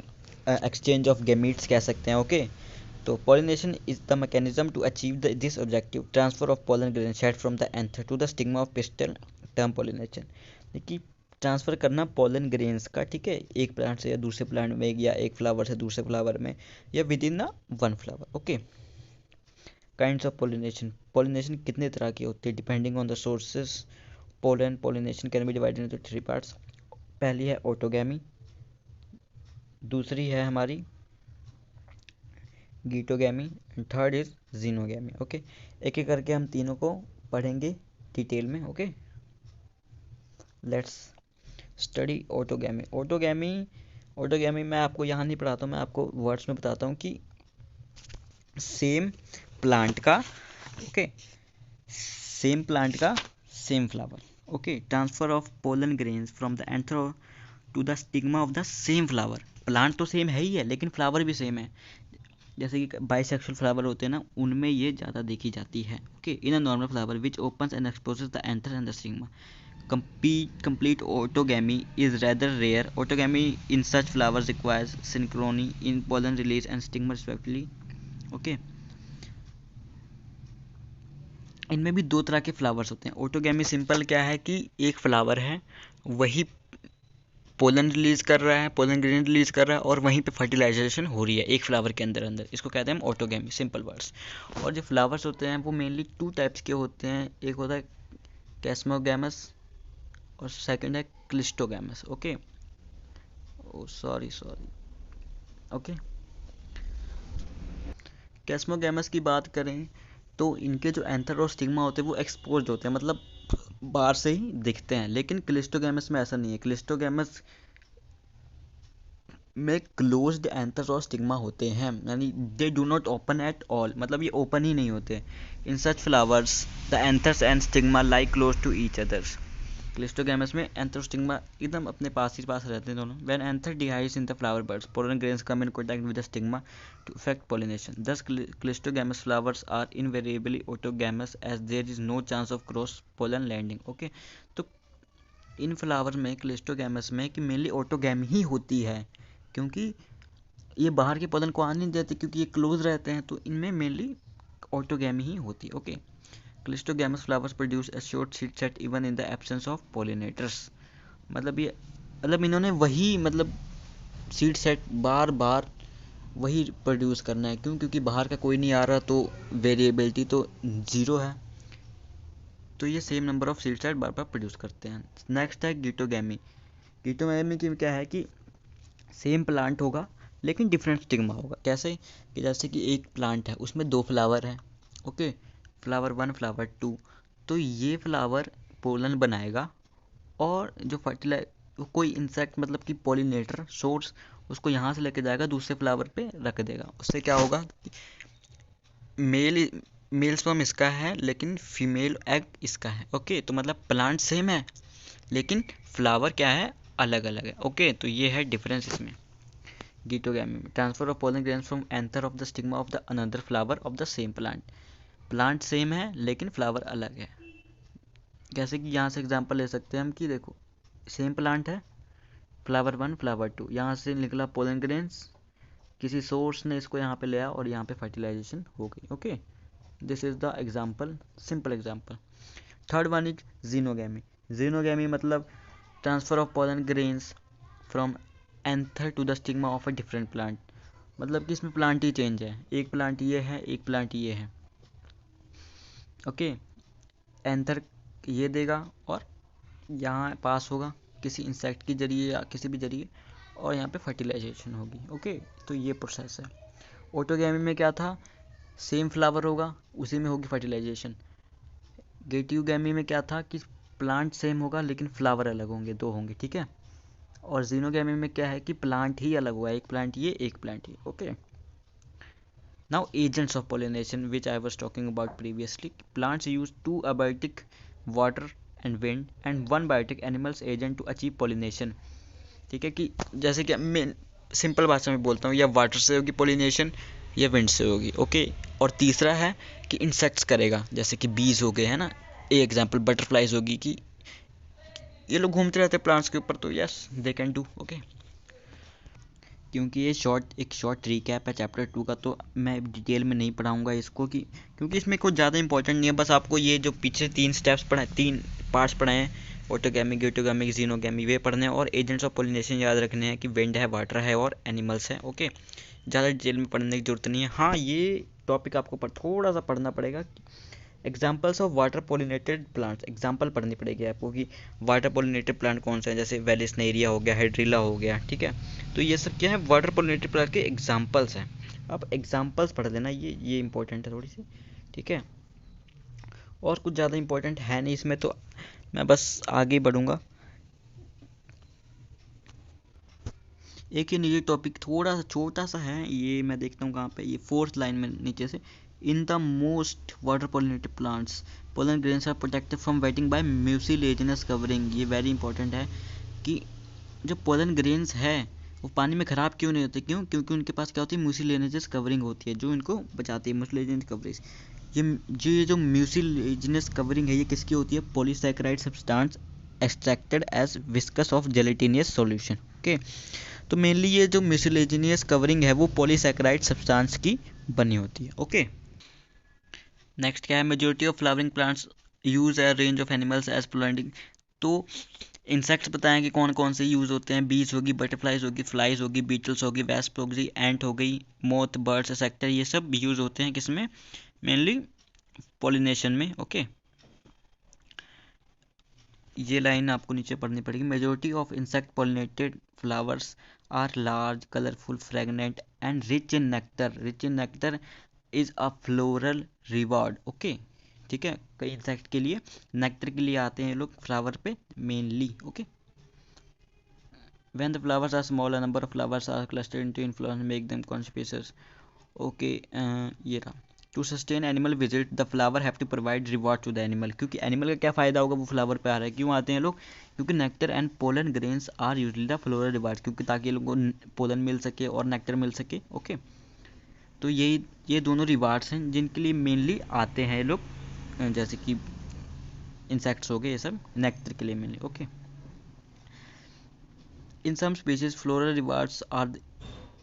A: एक्सचेंज ऑफ गैमीट्स कह सकते हैं। ओके, तो pollination is the mechanism to achieve this objective, transfer of pollen grain shed from the anther to the stigma of pistil, term pollination. देखिए, transfer करना पोलन ग्रेन्स का, ठीक है, एक प्लांट से या दूसरे प्लांट में, या एक फ्लावर से दूसरे फ्लावर में, या within one flower. Okay, kinds of pollination, pollination कितने तरह की होती है depending on the sources. Pollen pollination can be divided into 3 parts. पहली है ऑटोगैमी, दूसरी है हमारी geitonogamy and third is xenogamy. Okay, एक एक करके हम तीनों को पढ़ेंगे डिटेल में। Okay, let's study autogamy. Autogamy मैं आपको यहाँ नहीं पढ़ाता हूँ, मैं आपको वर्ड्स में बताता हूँ कि सेम प्लांट का, ओके, सेम प्लांट का same flower. Okay, transfer of pollen grains from the anther to the stigma of the same flower. Plant तो सेम है ही है लेकिन फ्लावर भी सेम है। जैसे कि बाइसेक्सुअल फ्लावर होते हैं ना, उनमें ये ज़्यादा देखी जाती है। Okay, in a normal flower which opens and exposes the anther and the stigma. Complete autogamy is rather rare. Autogamy in such flowers requires synchrony in pollen release and stigma respectively. Okay, इनमें भी दो तरह के flowers होते हैं। Autogamy simple क्या है कि एक फ्लावर है, वही पोलन रिलीज कर रहा है, पोलन ग्रेन रिलीज कर रहा है और वहीं पे फर्टिलाइजेशन हो रही है एक फ्लावर के अंदर अंदर। इसको कहते हैं हम ऑटोगैमी, सिंपल वर्ड्स। और जो फ्लावर्स होते हैं वो मेनली 2 टाइप्स के होते हैं। एक होता है कैस्मोगैमस और सेकंड है क्लिस्टोगैमस। ओके, सॉरी ओके, कैस्मोगैमस की बात करें तो इनके जो एंथर और स्टिग्मा होते हैं वो एक्सपोज्ड होते हैं, मतलब बाहर से ही दिखते हैं। लेकिन क्लिस्टोगैमस में ऐसा नहीं है। क्लिस्टोगैमस में क्लोज्ड एंथर और स्टिग्मा होते हैं, यानी they do not open at all, मतलब ये ओपन ही नहीं होते। In such flowers the anthers and stigma like close to each others. Cleistogamous में एंथर और स्टिग्मा एकदम अपने पास ही पास रहते हैं दोनों। When anther dehisces in the flower buds, pollen grains come in contact with the stigma to effect pollination. Thus cleistogamous flowers are invariably autogamous as there is no chance of cross pollen landing. Okay, तो इन flower में cleistogamous में कि mainly autogamy ही होती है, क्योंकि ये बाहर के पोलन को आने नहीं देते, क्योंकि ये क्लोज रहते हैं, तो इनमें मेनली ऑटोगैमी ही होती है। Okay, cleistogamous flowers produce a short seed set even in the absence of pollinators. मतलब ये, मतलब इन्होंने वही, मतलब सीड सेट बार बार वही प्रोड्यूस करना है। क्यों? क्योंकि बाहर का कोई नहीं आ रहा, तो वेरिएबिलिटी तो 0 है, तो ये same number of seed set bar bar produce करते हैं। नेक्स्ट है गीटोगैमी। गीटोगैमी की क्या है कि सेम प्लांट होगा लेकिन डिफरेंट स्टिग्मा होगा। कैसे कि जैसे कि एक प्लांट है, उसमें 2 फ्लावर हैं। ओके, फ्लावर 1 फ्लावर 2, तो ये फ्लावर पोलन बनाएगा और जो कोई इंसेक्ट, मतलब कि पॉलिनेटर सोर्स, उसको यहाँ से लेके जाएगा दूसरे फ्लावर पे रख देगा। उससे क्या होगा, मेल स्पर्म इसका है लेकिन फीमेल एग इसका है। ओके, तो मतलब प्लांट सेम है लेकिन फ्लावर क्या है, अलग अलग है। ओके, तो ये है डिफरेंस इसमें गीटोगैमी में। Transfer of pollen grains from anther of the stigma of the another flower of the same plant. Plant same है लेकिन फ्लावर अलग है। जैसे कि यहाँ से एग्जांपल ले सकते हैं हम कि देखो, सेम प्लांट है, फ्लावर 1 फ्लावर 2, यहाँ से निकला पोलन ग्रेन्स, किसी सोर्स ने इसको यहाँ पे लिया और यहाँ पे फर्टिलाइजेशन हो गई। Okay, this is the example, simple example. Third one is xenogamy. Xenogamy मतलब transfer of pollen grains from anther to the stigma of a different plant. मतलब कि इसमें प्लांट ही चेंज है, एक प्लांट ये है, एक प्लांट ये है। ओके, एंथर ये देगा और यहाँ पास होगा किसी इंसेक्ट के जरिए या किसी भी जरिए, और यहाँ पे फर्टिलाइजेशन होगी। ओके, तो ये प्रोसेस है। ऑटोगैमी में क्या था, सेम फ्लावर होगा, उसी में होगी फर्टिलाइजेशन। गीटोगैमी में क्या था कि प्लांट सेम होगा लेकिन फ्लावर अलग होंगे, 2 होंगे। ठीक है, और जीनोगैमी में क्या है कि प्लांट ही अलग हुआ, एक प्लांट ये, एक प्लांट ये। Okay, now agents of pollination which I was talking about previously. Plants use 2 abiotic water and wind and 1 biotic animals agent to achieve pollination. ठीक है, कि जैसे कि मैं सिंपल भाषा में बोलता हूँ, या वाटर से होगी पॉलिनेशन या विंड से होगी। ओके, और तीसरा है कि इंसेक्ट्स करेगा, जैसे कि बीज हो गए हैं ना, एक एग्जांपल बटरफ्लाइज होगी, कि ये लोग घूमते रहते हैं प्लांट्स के ऊपर, तो yes they can do. Okay, क्योंकि ये एक शॉर्ट रिकैप है चैप्टर 2 का, तो मैं डिटेल में नहीं पढ़ाऊँगा इसको, क्योंकि इसमें कुछ ज़्यादा इंपॉर्टेंट नहीं है। बस आपको ये जो पीछे 3 स्टेप्स पढ़ाए, 3 पार्ट्स पढ़ाए हैं, ऑटोगैमी, गीटोगैमी, जीनोगैमी, वे पढ़ने हैं। और एजेंट्स ऑफ पॉलिनेशन याद रखने हैं कि विंड है, वाटर है और एनिमल्स है। ओके, ज़्यादा डिटेल में पढ़ने की जरूरत नहीं है। हाँ, ये टॉपिक आपको थोड़ा सा पढ़ना पड़ेगा। Examples of water pollinated plants, example पढ़नी पड़ेगी आपको कि वाटर पॉलिनेटेड प्लांट कौन सा है, जैसे वेलिस्नेरिया हो गया, हाइड्रिला हो गया, ठीक है। तो ये सब क्या है, वाटर पॉलिनेटेड प्लांट के एग्जाम्पल्स हैं। आप एग्जाम्पल्स पढ़ लेना, ये इंपॉर्टेंट है थोड़ी सी, ठीक है। और कुछ ज़्यादा इंपॉर्टेंट है नहीं इसमें, तो मैं बस आगे बढ़ूँगा। एक ये नीचे टॉपिक थोड़ा सा छोटा सा है, ये मैं देखता हूँ कहाँ पे, ये 4th लाइन में नीचे से, in the most water pollinated plants pollen grains are protected from wetting by mucilaginous covering. ये वेरी इंपॉर्टेंट है कि जो पोलन ग्रेन्स है वो पानी में ख़राब क्यों नहीं होते, क्यों, क्योंकि उनके पास क्या होती है, म्यूसिलेजिनस कवरिंग होती है जो इनको बचाती है, म्यूसिलेजिनस कवरिंग। ये जो म्यूसिलेजिनस कवरिंग है ये किसकी होती है, polysaccharide substance extracted as viscous of gelatinous solution, okay. तो मेनली ये जो म्यूसिलेजिनियस कवरिंग है वो पॉलीसैकेराइड सब्सटेंस की बनी होती है, ओके। नेक्स्ट क्या है, majority of flowering plants use a range of animals as pollinating. तो इंसेक्ट्स बताएं कि कौन कौन से यूज़ होते हैं, बीज होगी, बटरफ्लाइज होगी, फ्लाइज होगी, बीटल्स होगी, वेस्प होगी, एंट हो गई, मोथ, बर्ड्स, सेक्टर, ये सब यूज़ होते हैं किसमें, मेनली पॉलिनेशन में, ओके। ये लाइन आपको नीचे पढ़नी पड़ेगी। Majority of insect pollinated flowers are large, colourful, fragrant and rich in nectar. Rich in nectar is a floral reward, okay, ठीक है। कई इंसेक्ट के लिए नेक्टर के लिए आते हैं लोग फ्लावर पे mainly, okay. When the flowers are small, a number of flowers are clustered into inflorescence, make them conspicuous. Okay, ये रहा। To sustain animal visit, the flower have to provide reward to the animal. क्योंकि animal का क्या फ़ायदा होगा, वो flower पे आ रहा है, क्यों आते हैं लोग, क्योंकि nectar and pollen grains are usually the floral reward, क्योंकि ताकि ये लोगों को पोलन मिल सके और नेक्टर मिल सके, ओके। तो ये दोनों रिवार्ड्स हैं जिनके लिए मेनली आते हैं लोग, जैसे कि इंसेक्ट्स हो गए, ये सब नेक्टर के लिए mainly, okay. In some species, floral rewards are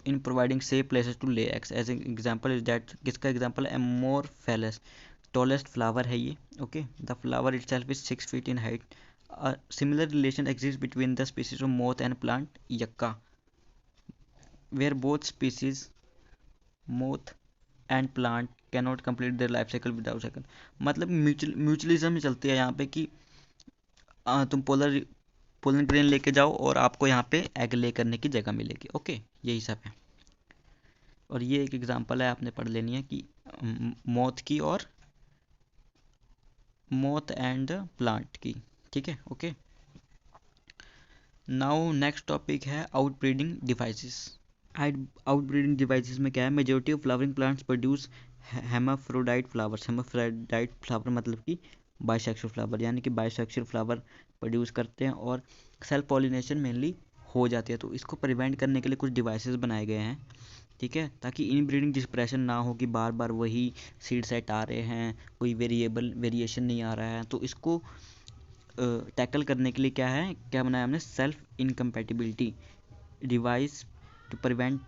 A: in providing safe places to lay eggs. As an example is that, किसका example है, Amorphous, tallest flower है ये, okay. The flower itself is 6 feet in height. A similar relation exists between the species of moth and plant yucca, where both species, moth and plant, cannot complete their life cycle without cycle. मतलब mutualism चलती है यहाँ पे कि तुम pollen grain लेके जाओ और आपको यहाँ पे एग ले करने की जगह मिलेगी, ओके। यही सब है। और ये एक एग्जांपल है, आपने पढ़ लेनी है कि मोथ की और मोथ एंड प्लांट की, ठीक है, ओके। नाउ नेक्स्ट टॉपिक है आउटब्रीडिंग डिवाइसेस। आउटब्रीडिंग डिवाइसेस में क्या है, majority of flowering plants produce hermaphrodite flowers. Hermaphrodite flower मतलब कि बाइसेक्सुअल फ्लावर, यानी कि बाइसेक्सुअल फ्लावर प्रोड्यूस करते हैं और सेल्फ पॉलिनेशन मेनली हो जाती है। तो इसको प्रिवेंट करने के लिए कुछ डिवाइसेस बनाए गए हैं, ठीक है, ताकि इनब्रीडिंग डिस्पर्शन ना हो कि बार बार वही सीड सेट आ रहे हैं, कोई वेरिएशन नहीं आ रहा है। तो इसको टैकल करने के लिए क्या बनाया हमने, self incompatibility device to prevent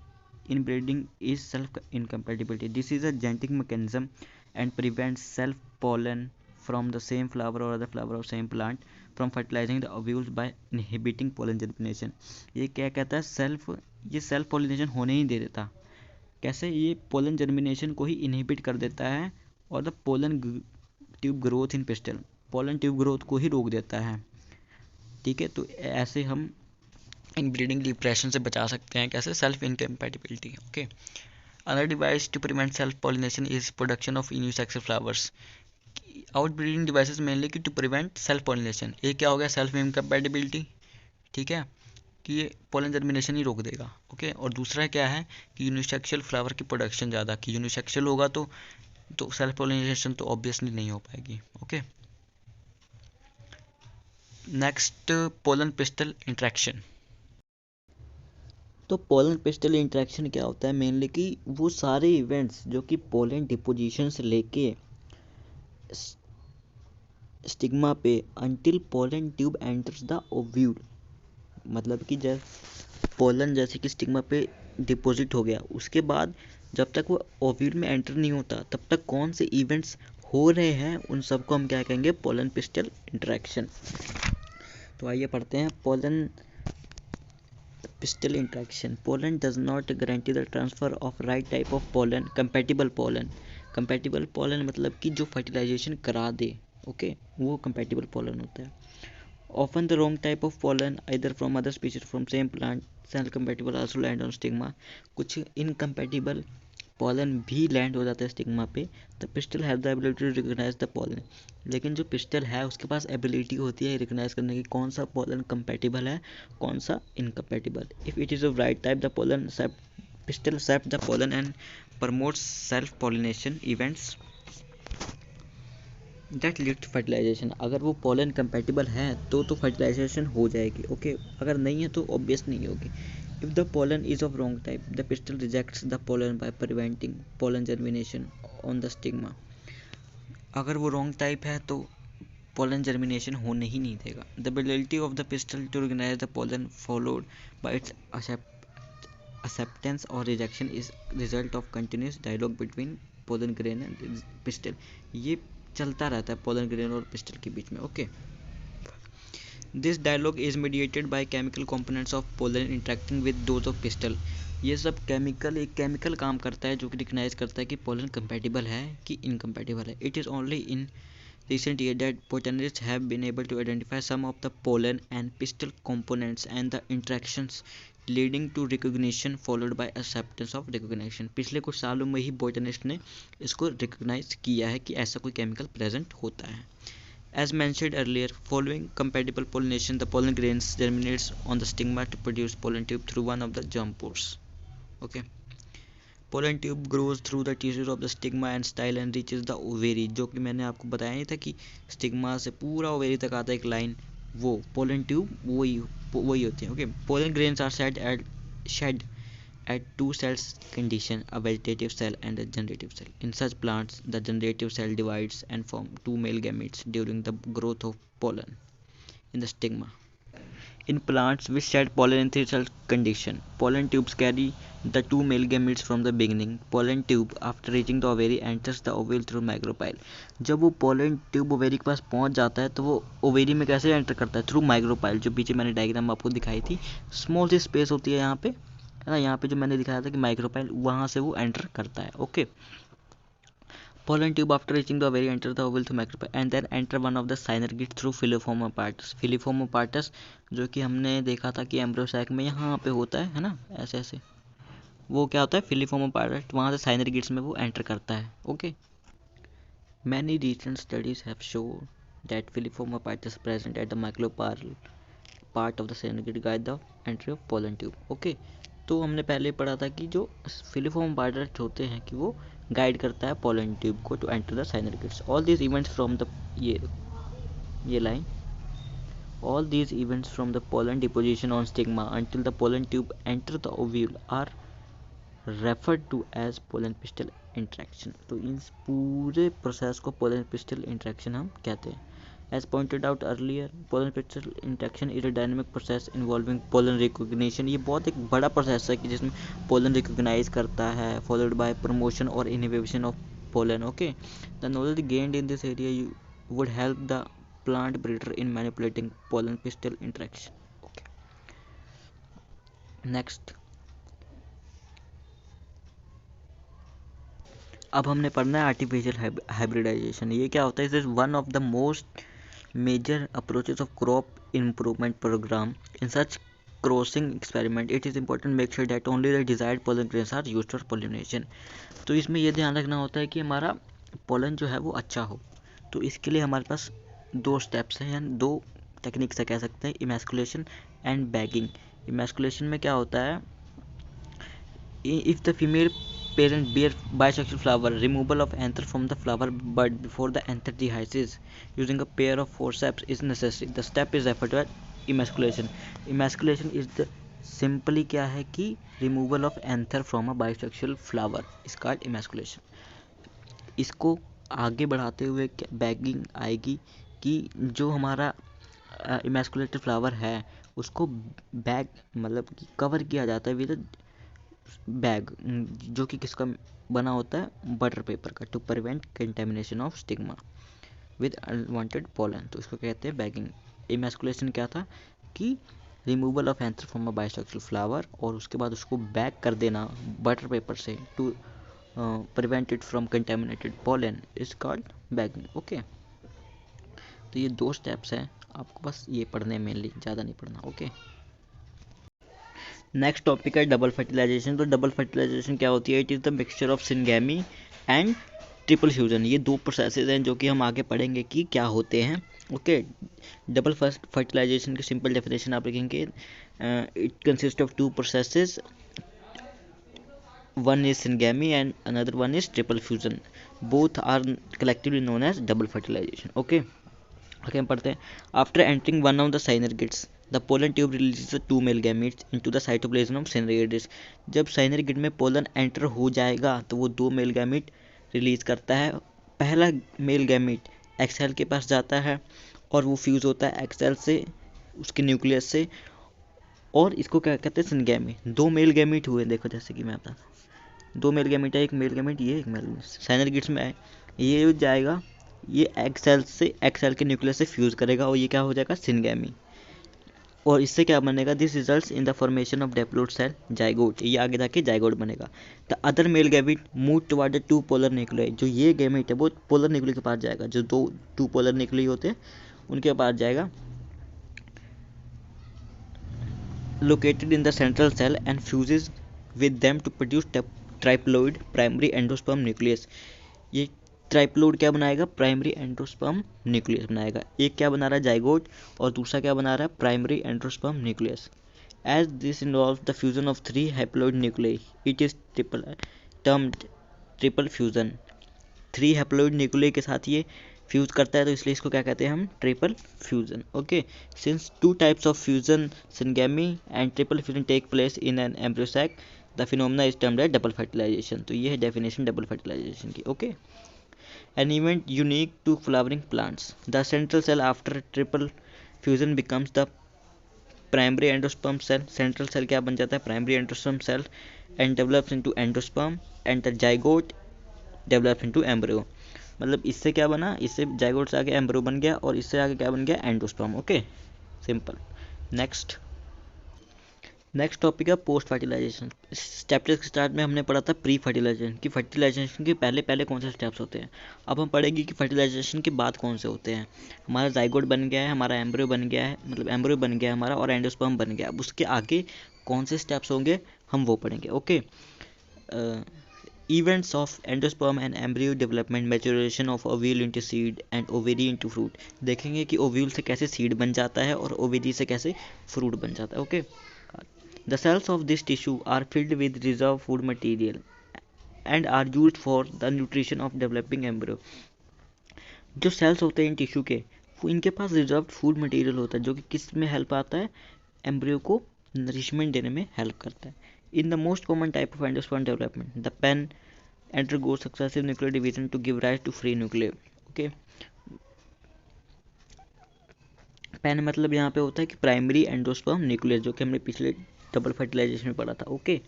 A: inbreeding is self incompatibility. This is a genetic mechanism and prevents self pollen from the same flower or other flower of same plant from fertilizing the ovules by inhibiting pollen germination. ये क्या कहता है, ये self pollination होने ही दे देता। कैसे, ये pollen germination को ही इनहिबिट कर देता है और the pollen tube growth in pistol, pollen tube growth को ही रोक देता है, ठीक है। तो ऐसे हम इनब्रीडिंग डिप्रेशन से बचा सकते हैं, कैसे, self incompatibility, okay. Another device to prevent self pollination is production of unisexual flowers. Outbreeding devices mainly कि टू प्रिवेंट सेल्फ पॉलिनेशन। एक क्या हो गया, सेल्फ इनकम्पैटिबिलिटी, ठीक है, कि ये पोलन जर्मिनेशन ही रोक देगा, ओके। और दूसरा क्या है कि यूनिसेक्सुअल फ्लावर की प्रोडक्शन ज़्यादा, कि यूनिसेक्सुअल होगा तो सेल्फ पॉलिनेशन तो ऑब्वियसली नहीं हो पाएगी, okay. Next, pollen pistol interaction. तो पोलन पिस्टल इंट्रैक्शन क्या होता है, मेनली कि वो सारे इवेंट्स जो कि पोलन डिपोजिशन से लेके स्टिग्मा पे until pollen tube enters the ovule, मतलब कि जब पोलन जैसे कि स्टिग्मा पे डिपॉजिट हो गया, उसके बाद जब तक वो ओव्यूल में एंटर नहीं होता तब तक कौन से इवेंट्स हो रहे हैं, उन सबको हम क्या कहेंगे, पोलन पिस्टल इंट्रैक्शन। तो आइए पढ़ते हैं, pollen Pistil interaction. Pollen does not guarantee the transfer of right type of pollen. Compatible pollen. Compatible pollen मतलब कि जो fertilization करा दे, ओके, वो compatible pollen होता है. Often the wrong type of pollen either from other species from same plant cell compatible also land on stigma. कुछ incompatible pollen भी land हो जाता है stigma पे. The pistil have the ability to recognize the pollen. लेकिन जो pistil है उसके पास ability होती है recognize करने की कौन सा pollen compatible है, कौन सा incompatible. If it is of right type, the pollen pistil accept the pollen and promotes self pollination events that lead to fertilisation. अगर वो पॉलन कंपेटिबल है तो फर्टिलाइजेशन हो जाएगी, ओके. अगर नहीं है तो ऑब्वियस नहीं होगी. If the pollen is of wrong type, the pistol rejects the pollen by preventing pollen germination on the stigma. अगर वो रॉन्ग टाइप है तो pollen germination होने ही नहीं देगा. The ability of the pistil to recognize the pollen followed by its acceptance or rejection is result of continuous dialogue between pollen grain and pistil. ये चलता रहता है pollen grain और pistil के बीच में, okay. This dialogue is mediated by chemical components of pollen interacting with those of pistil. ये सब एक केमिकल काम करता है जो कि रिकग्नाइज करता है कि पोलन कंपैटिबल है कि इनकम्पैटिबल है. It is only in recent year that botanists have been able to identify some of the pollen and pistil components and the interactions leading to recognition followed by acceptance of recognition. पिछले कुछ सालों में ही botanist ने इसको recognise किया है कि ऐसा कोई केमिकल प्रेजेंट होता है. As mentioned earlier, following compatible pollination, the pollen grains germinates on the stigma to produce pollen tube through one of the germ pores. Okay. Pollen tube grows through the tissues of the stigma and style and reaches the ovary. जो कि मैंने आपको बताया नहीं था कि stigma से पूरा ओवेरी तक आता है एक लाइन, वो पोलन ट्यूब वही होती है, okay. Pollen grains are shed at two cells condition, a vegetative cell and a generative cell. In such plants, the generative cell divides and form two male gametes during the growth of pollen in the stigma. In plants which shed pollen in three cell condition, pollen tubes carry the two male gametes from the beginning. Pollen tube after reaching the ovary enters the ovule through micropyle. जब वो pollen tube ovary के पास पहुंच जाता है तो वो ovary में कैसे एंटर करता है? Through micropyle. जो पीछे मैंने डायग्राम आपको दिखाई थी, स्मॉल सी स्पेस होती है यहाँ पे, है ना. यहाँ पे जो मैंने दिखाया था कि माइक्रोपाइल, वहाँ से वो एंटर करता है, okay. Pollen tube after reaching the ovary enter the ovule through micropyle and then enter one of the synergids through filiform apparatus. Filiform apparatus जो कि हमने देखा था कि एम्ब्रियो सैक में यहाँ पे होता है ना, ऐसे ऐसे. वो क्या होता है? Filiform apparatus. वहाँ से synergids में वो एंटर करता है, okay. Many recent studies have shown that filiform apparatus present at the micropyle part of the synergid guide the entry of pollen tube, okay. तो हमने पहले पढ़ा था कि जो फिलिफॉर्म apparatus होते हैं कि वो गाइड करता है पोलन ट्यूब को to enter the synergids. All these events from the ये line, all these events from the pollen deposition on stigma until the pollen tube enter the ovule are referred to as pollen pistil interaction. तो इस पूरे process को pollen pistil interaction हम कहते हैं. As pointed out earlier, pollen pistil interaction is a dynamic process involving pollen recognition. ये बहुत एक बड़ा प्रोसेस है कि जिसमें pollen recognize करता है, followed by promotion or inhibition of pollen. Okay, the knowledge gained in this area would help the plant breeder in manipulating pollen pistil interaction. Okay. Next, अब हमने पढ़ना है आर्टिफिशियल हाइब्रिडाइजेशन. ये क्या होता है? This is one of the most major approaches of crop improvement program. In such crossing experiment, it is important to make sure that only the desired pollen grains are used for pollination. तो इसमें यह ध्यान रखना होता है कि हमारा pollen जो है वो अच्छा हो. तो इसके लिए हमारे पास दो स्टेप्स हैं, यानी दो टेक्निक्स से कह सकते हैं, इमैस्कुलेशन एंड बैगिंग. इमैस्कुलेशन में क्या होता है? If the female parent bear bisexual flower, removal of anther from the flower bud before the anther dehisces using a pair of forceps is necessary. The step is referred to as emasculation. Emasculation is the simply क्या है कि removal of anther from a bisexual flower is called emasculation. इसको आगे बढ़ाते हुए bagging आएगी कि जो हमारा emasculated फ्लावर है उसको बैग मतलब कि कवर किया जाता है विद बैग, जो कि किसका बना होता है? बटर पेपर का, to prevent contamination of stigma with unwanted pollen. तो इसको कहते हैं बैगिंग. इमैस्कुलेशन क्या था कि removal of anther from a bisexual flower, और उसके बाद उसको बैक कर देना बटर पेपर से to prevent it from contaminated pollen is called bagging. Okay, तो ये 2 स्टेप्स हैं, आपको बस ये पढ़ने हैं मेनली, ज़्यादा नहीं पढ़ना। ओके, नेक्स्ट टॉपिक है डबल फर्टिलाइजेशन। तो डबल फर्टिलाइजेशन क्या होती है? It is the mixture of syngamy and triple fusion. ये 2 प्रोसेसेस हैं जो कि हम आगे पढ़ेंगे कि क्या होते हैं। ओके, डबल फर्टिलाइजेशन की सिंपल डेफिनेशन आप लिखेंगे, it consist of 2 processes, one is syngamy and another one is triple fusion, both are collectively known as double fertilization। okay, हम पढ़ते हैं। After entering one of the synergids the pollen tube releases the 2 male gametes into the cytoplasm of synergids. जब synergid में pollen enter हो जाएगा तो वो 2 male gamete release करता है। पहला मेल गैमीट एक्सेल के पास जाता है और वो फ्यूज़ होता है एक्सेल से, उसके न्यूक्लियस से, और इसको क्या कहते हैं? सिनगेमी। 2 मेल गैमीट हुए, देखो जैसे कि मैं बताता हूँ, 2 मेल गैमीट है, एक मेल गैमीट, ये एक मेल साइनरगिड्स में है, ये जाएगा, ये एक्सेल से, एक्सेल के न्यूक्लियस से फ्यूज़ करेगा और ये क्या हो जाएगा? सिनगेमी। और इससे क्या बनेगा? This results in the formation of diploid cell zygote. ये आगे जाके जाइगोट बनेगा। The other male gamete move toward the 2 polar nuclei. जो ये गैमीट है वो पोलर न्यूक्लियाई के पास जाएगा, जो 2 पोलर न्यूक्लियाई होते हैं उनके पास जाएगा, located in the central cell and fuses with them to produce triploid primary endosperm nucleus. ये ट्राइप्लोइड क्या बनाएगा? प्राइमरी एंडोस्पर्म न्यूक्लियस बनाएगा। एक क्या बना रहा है? जाइगोट, और दूसरा क्या बना रहा है? Primary endosperm nucleus. As this involves the fusion of 3 haploid nuclei, it is termed triple fusion. 3 haploid nuclei के साथ ये फ्यूज करता है, तो इसलिए इसको क्या कहते हैं हम? Triple fusion. Okay, since 2 types of fusion, syngamy and triple fusion, take place in an embryo sac, the phenomena is termed as double fertilisation. तो ये है डेफिनेशन डबल फर्टिलाइजेशन की। Okay, an event unique to flowering plants. The central cell after triple fusion becomes the primary endosperm cell. Central cell क्या बन जाता है? Primary endosperm cell and develops into endosperm and the zygote develops into embryo। मतलब इससे क्या बना? इससे zygote से आगे एम्ब्रियो बन गया और इससे आगे क्या बन गया? Endosperm. Okay, simple. Next topic है पोस्ट फर्टिलाइजेशन। इस चैप्टर के स्टार्ट में हमने पढ़ा था प्री फर्टिलाइजेशन की, फर्टिलाइजेशन के पहले पहले कौन से स्टेप्स होते हैं। अब हम पढ़ेंगे कि फर्टिलाइजेशन के बाद कौन से होते हैं। हमारा जाइगोट बन गया है, हमारा एम्ब्रियो बन गया है, मतलब एम्ब्रियो बन गया है हमारा, और एंडोस्पर्म बन गया। अब उसके आगे कौन से स्टेप्स होंगे हम वो पढ़ेंगे। Okay, events of endosperm and embryo development, maturation of ovule into seed and ovary into fruit. देखेंगे कि ओव्यूल से कैसे सीड बन जाता है और ओवेरी से कैसे फ्रूट बन जाता है। Okay, the cells of this tissue are filled with reserve food material and are used for the nutrition of developing embryo। जो सेल्स होते हैं इन टिश्यू के, वो इनके पास रिजर्व फूड मटेरियल होता है जो कि किस में हेल्प आता है? एम्ब्रियो को नरिशमेंट देने में हेल्प करता है। In the most common type of endosperm development, the PEN undergoes successive nuclear division to give rise to free nuclei। Okay, PEN मतलब यहाँ पे होता है कि प्राइमरी एंडोस्पर्म न्यूक्लियस, जो कि हमने पिछले डबल फर्टिलाइजेशन में पढ़ा था। ओके,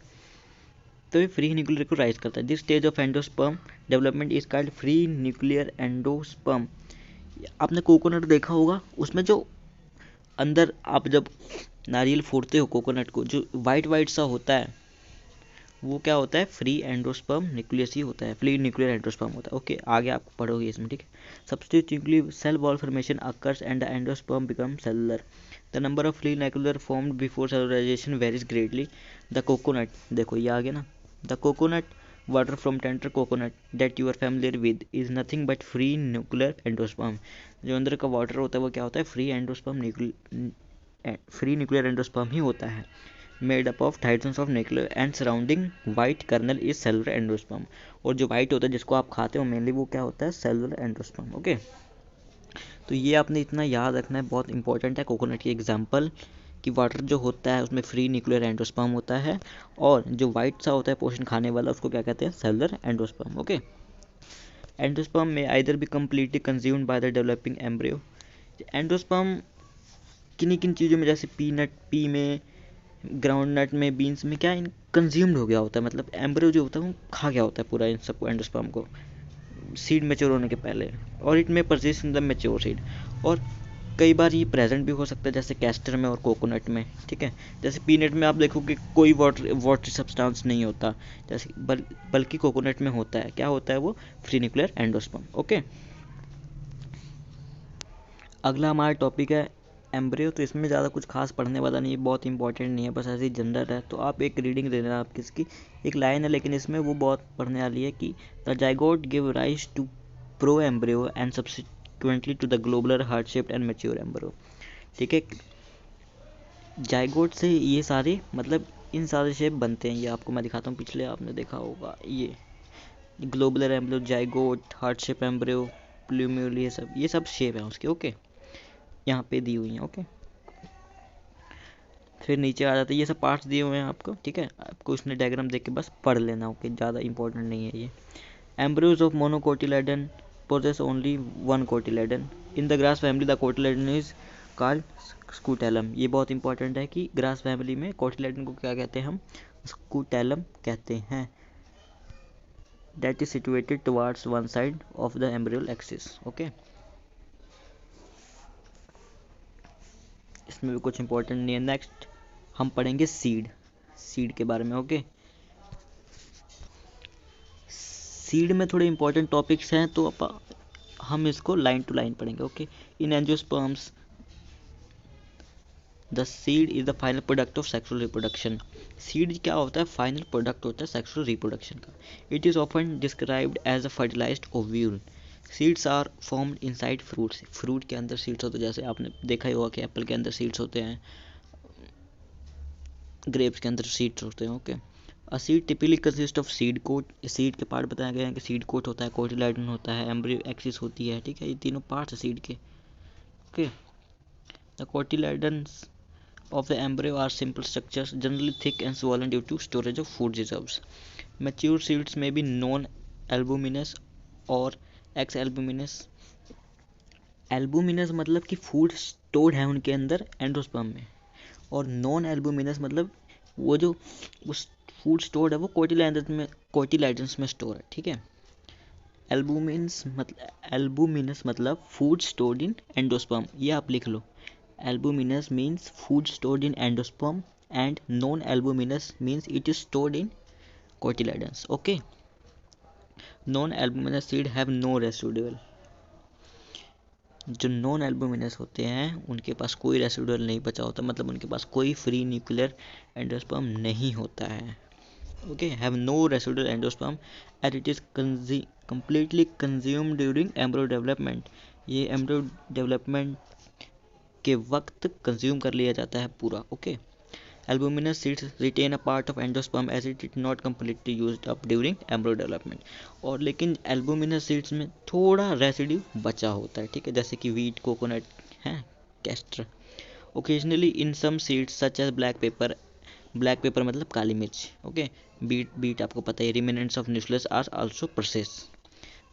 A: तो ये फ्री न्यूक्लियर को राइज करता है। This stage of endosperm development is called free nuclear endosperm. आपने कोकोनट देखा होगा, उसमें जो अंदर आप जब नारियल फोड़ते हो कोकोनट को, जो वाइट वाइट सा होता है वो क्या होता है? फ्री एंडोस्पर्म न्यूक्लियस ही होता है, फ्री न्यूक्लियर एंडोस्पर्म होता है। ओके, आगे आप पढ़ोगे इसमें, ठीक है। Subsequently cell wall formation occurs and the endosperm become cellular. The number of free nuclear formed before cellularization varies greatly. The coconut, देखो ये आगे ना, the coconut water from tender coconut that you are familiar with is nothing but free nuclear endosperm. जो अंदर का water होता है वो क्या होता है? Free endosperm, free nuclear endosperm ही होता है, made up of thousands of nuclear and surrounding white kernel is cellular endosperm. और जो वाइट होता है जिसको आप खाते हो मेनली, वो क्या होता है? Cellular endosperm. ओके, तो ये आपने इतना याद रखना है, बहुत इंपॉर्टेंट है। कोकोनट की एग्जांपल कि वाटर जो होता है उसमें फ्री न्यूक्लियर एंडोस्पर्म होता है, और जो वाइट सा होता है पोषण खाने वाला, उसको क्या कहते हैं? Cellular endosperm. ओके, एंडोस्पर्म में either be completely consumed by the developing embryo. Endosperm किन्हीं किन चीज़ों में, जैसे पी में, ग्राउंड नट में, बीन्स में, क्या इन कंज्यूम्ड हो गया होता है, मतलब एम्ब्रियो जो होता है वो खा गया होता है पूरा इन सबको, एंडोस्पर्म को, सीड मैच्योर होने के पहले। और इट में persist in the mature seed. और कई बार ये प्रेजेंट भी हो सकता है, जैसे कैस्टर में और कोकोनट में, ठीक है। जैसे पीनट में आप देखोगे कोई वाटर सब्सटेंस नहीं होता, जैसे बल्कि कोकोनट में होता है। क्या होता है वो? Free nuclear endosperm. ओके, अगला हमारा टॉपिक है एम्ब्रियो। तो इसमें ज़्यादा कुछ खास पढ़ने वाला नहीं है, बहुत इंपॉर्टेंट नहीं है, बस ऐसे ही जनरल है। तो आप एक रीडिंग दे देना आप किसकी, एक लाइन है लेकिन इसमें वो बहुत पढ़ने वाली है कि the zygote give rise to pro embryo and subsequently to the globular heart shaped and mature embryo. ठीक है, जाइगोट से ये सारे मतलब इन सारे शेप बनते हैं। ये आपको मैं दिखाता हूँ, पिछले आपने देखा होगा ये globular embryo, zygote, heart shape embryo, plumule, ये सब शेप है उसके। ओके, यहाँ पे दी हुई हैं। ओके, फिर नीचे आ जाते हैं, ये सब पार्ट्स दिए हुए हैं आपको, ठीक है। आपको उसने डायग्राम देख के बस पढ़ लेना। ओके, ज़्यादा इंपॉर्टेंट नहीं है ये। Embryos of monocotyledon possess only one cotyledon. In the grass family the cotyledon is called scutellum. ये बहुत इंपॉर्टेंट है कि ग्रास फैमिली में कोटिलेडन को क्या कहते हैं हम? स्कूटेलम कहते हैं। That is situated towards one side of the embryal axis. Okay, इसमें भी कुछ इंपॉर्टेंट नहीं है। नेक्स्ट हम पढ़ेंगे सीड के बारे में। ओके, सीड में थोड़े इंपॉर्टेंट टॉपिक्स हैं तो हम इसको लाइन टू लाइन पढ़ेंगे। Okay, in angiosperms the seed is the final product of sexual reproduction. Seed क्या होता है? फाइनल प्रोडक्ट होता है सेक्सुअल रिप्रोडक्शन का। It is often described as a fertilised ovule. Seeds are formed inside fruits. Fruit के अंदर seeds होते हैं, जैसे आपने देखा ही होगा कि एप्पल के अंदर सीड्स होते हैं, ग्रेप्स के अंदर सीड्स होते हैं। Okay, a seed typically consist of seed coat. Seed के पार्ट बताए गए हैं कि सीड कोट होता है, कोटिलेडन होता है, एम्ब्रियो एक्सिस होती है, ठीक है। ये तीनों पार्ट्स है सीड के। Okay, the cotyledons of the embryo are simple structures, generally thick and swollen due to storage of food reserves. Mature seeds may be non-albuminous or ex-albuminous. Albuminous मतलब कि फूड स्टोर्ड है उनके अंदर endosperm में, और non albuminous मतलब वो जो उस फूड स्टोर्ड है वो कोटिलाइडन्स में स्टोर है, ठीक है। एल्बुमिनस मतलब फूड स्टोर्ड इन एंडोस्पर्म, ये आप लिख लो। Albuminous means food stored in endosperm and non-albuminous means it is stored in cotyledons. Okay, non-albuminous seed have no residual. जो नॉन एल्बुमिनस होते हैं उनके पास कोई रेसिडुअल नहीं बचा होता, मतलब उनके पास कोई फ्री न्यूक्लियर एंडोस्पर्म नहीं होता है। Okay, have no residual endosperm and it is completely consumed during embryo development. ये एम्ब्रियो डेवलपमेंट के वक्त कंज्यूम कर लिया जाता है पूरा। Okay, albuminous seeds retain a part of endosperm as it is not completely used up during embryo development. और लेकिन एल्बुमिनस सीड्स में थोड़ा रेसिड्यू बचा होता है, ठीक है, जैसे कि वीट, कोकोनट है, castor. Occasionally in some seeds such as black pepper मतलब काली मिर्च। ओके, बीट आपको पता है। Remnants of nucleus are also process.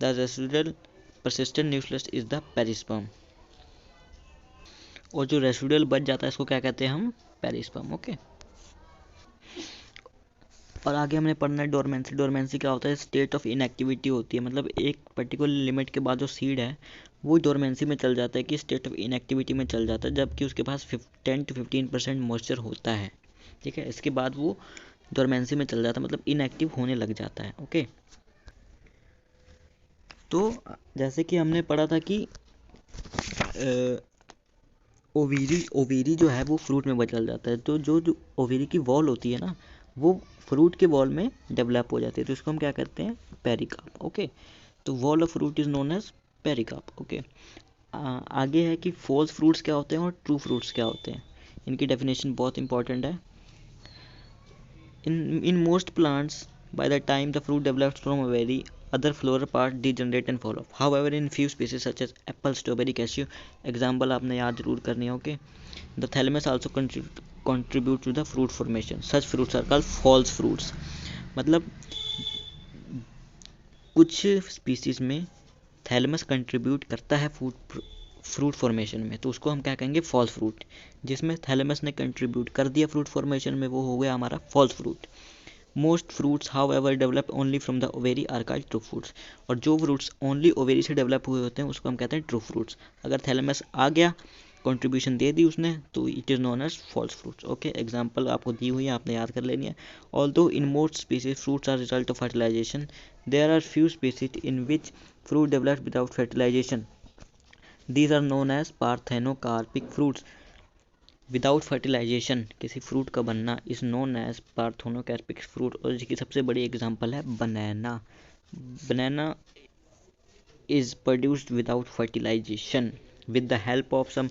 A: The residual persistent nucleus is the perisperm. और जो रेसिडुअल बच जाता है इसको क्या कहते हैं हम? पेरिस्पर्म। ओके, और आगे हमने पढ़ना है डोरमेंसी। डोरमेंसी क्या होता है? स्टेट ऑफ इनएक्टिविटी होती है, मतलब एक पर्टिकुलर लिमिट के बाद जो सीड है वो डोरमेंसी में चल जाता है, कि स्टेट ऑफ इनएक्टिविटी में चल जाता है, जबकि उसके पास 10 to 15% मॉइस्चर होता है, ठीक है। इसके बाद वो डोरमेंसी में चल जाता है, मतलब इनएक्टिव होने लग जाता है। ओके, तो जैसे कि हमने पढ़ा था कि ओवेरी जो है वो फ्रूट में बदल जाता है, तो जो ओवेरी की वॉल होती है ना वो फ्रूट के वॉल में डेवलप हो जाती है, तो इसको हम क्या कहते हैं? पेरिकार्प। ओके, तो wall of fruit is known as pericarp. Okay, आगे है कि फॉल्स फ्रूट्स क्या होते हैं और ट्रू फ्रूट्स क्या होते हैं। इनकी डेफिनेशन बहुत इंपॉर्टेंट है। In most plants by the time the fruit develops from ovary other floral part degenerate and fall off. However, in few species such as apple, strawberry, cashew, example आपने याद जरूर करनी है। Okay, the thalamus also contribute to the fruit formation. Such fruits are called false fruits. मतलब कुछ species में thalamus contribute करता है फ्रूट फॉर्मेशन में, तो उसको हम क्या कहेंगे? False fruit. जिसमें थैलेमस ने कंट्रीब्यूट कर दिया फ्रूट फॉर्मेशन में वो हो गया हमारा false fruit. Most fruits however develop only from the ovary are called true fruits. और जो फ्रूट्स ओनली ओवेरी से डेवलप हुए होते हैं उसको हम कहते हैं ट्रू फ्रूट्स। अगर थैलेमस आ गया कंट्रीब्यूशन दे दी उसने, तो it is known as false fruits. Okay, example आपको दी हुई है, आपने याद कर लेनी है। Although in most species fruits are result of fertilisation, there are few species in which fruit developed without fertilisation, these are known as parthenocarpic fruits. Without fertilisation किसी फ्रूट का बनना is known as parthenocarpic fruit. और इसकी सबसे बड़ी example है बनाना। बनाना is produced without fertilization with the help of some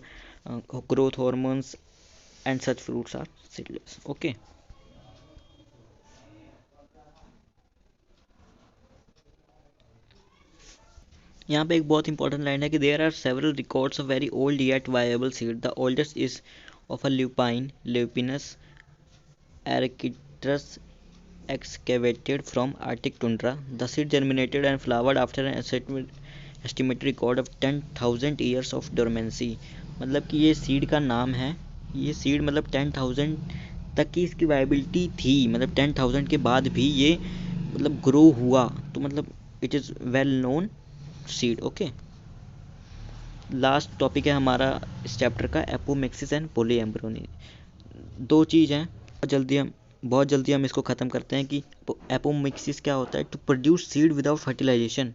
A: growth hormones, and such fruits are seedless. Okay, यहाँ पे एक बहुत इंपॉर्टेंट लाइन है कि there are several records of very old yet viable seed, the oldest is of a lupine Lupinus arcticus excavated from Arctic tundra. The seed germinated and flowered after an estimated record of 10,000 years of dormancy. मतलब कि ये seed का नाम है, ये seed मतलब 10,000 तक की इसकी वायबिलिटी थी, मतलब 10,000 के बाद भी ये मतलब ग्रो हुआ, तो मतलब it is well known seed. Okay, last topic है हमारा इस चैप्टर का, एपोमिक्सिस एंड पॉलीएम्ब्रियोनी। दो चीज़ हैं, बहुत जल्दी हम इसको ख़त्म करते हैं कि एपोमिक्सिस क्या होता है। To produce seed without fertilisation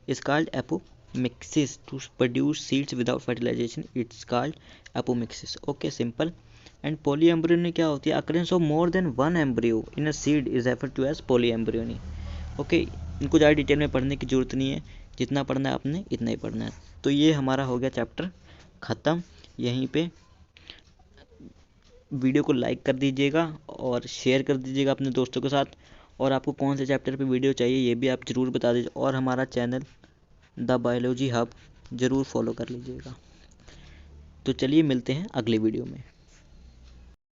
A: is called apomixis. To produce seeds without fertilisation it's called apomixis. Okay, simple. And polyembryony क्या होती है? Occurrence of more than one embryo in a seed is referred to as polyembryony. Okay, इनको ज़्यादा detail में पढ़ने की ज़रूरत नहीं है, जितना पढ़ना है आपने इतना ही पढ़ना है। तो ये हमारा हो गया चैप्टर ख़त्म। यहीं पे वीडियो को लाइक कर दीजिएगा और शेयर कर दीजिएगा अपने दोस्तों के साथ, और आपको कौन से चैप्टर पे वीडियो चाहिए ये भी आप ज़रूर बता दीजिए, और हमारा चैनल द बायोलॉजी हब ज़रूर फॉलो कर लीजिएगा। तो चलिए मिलते हैं अगले वीडियो में।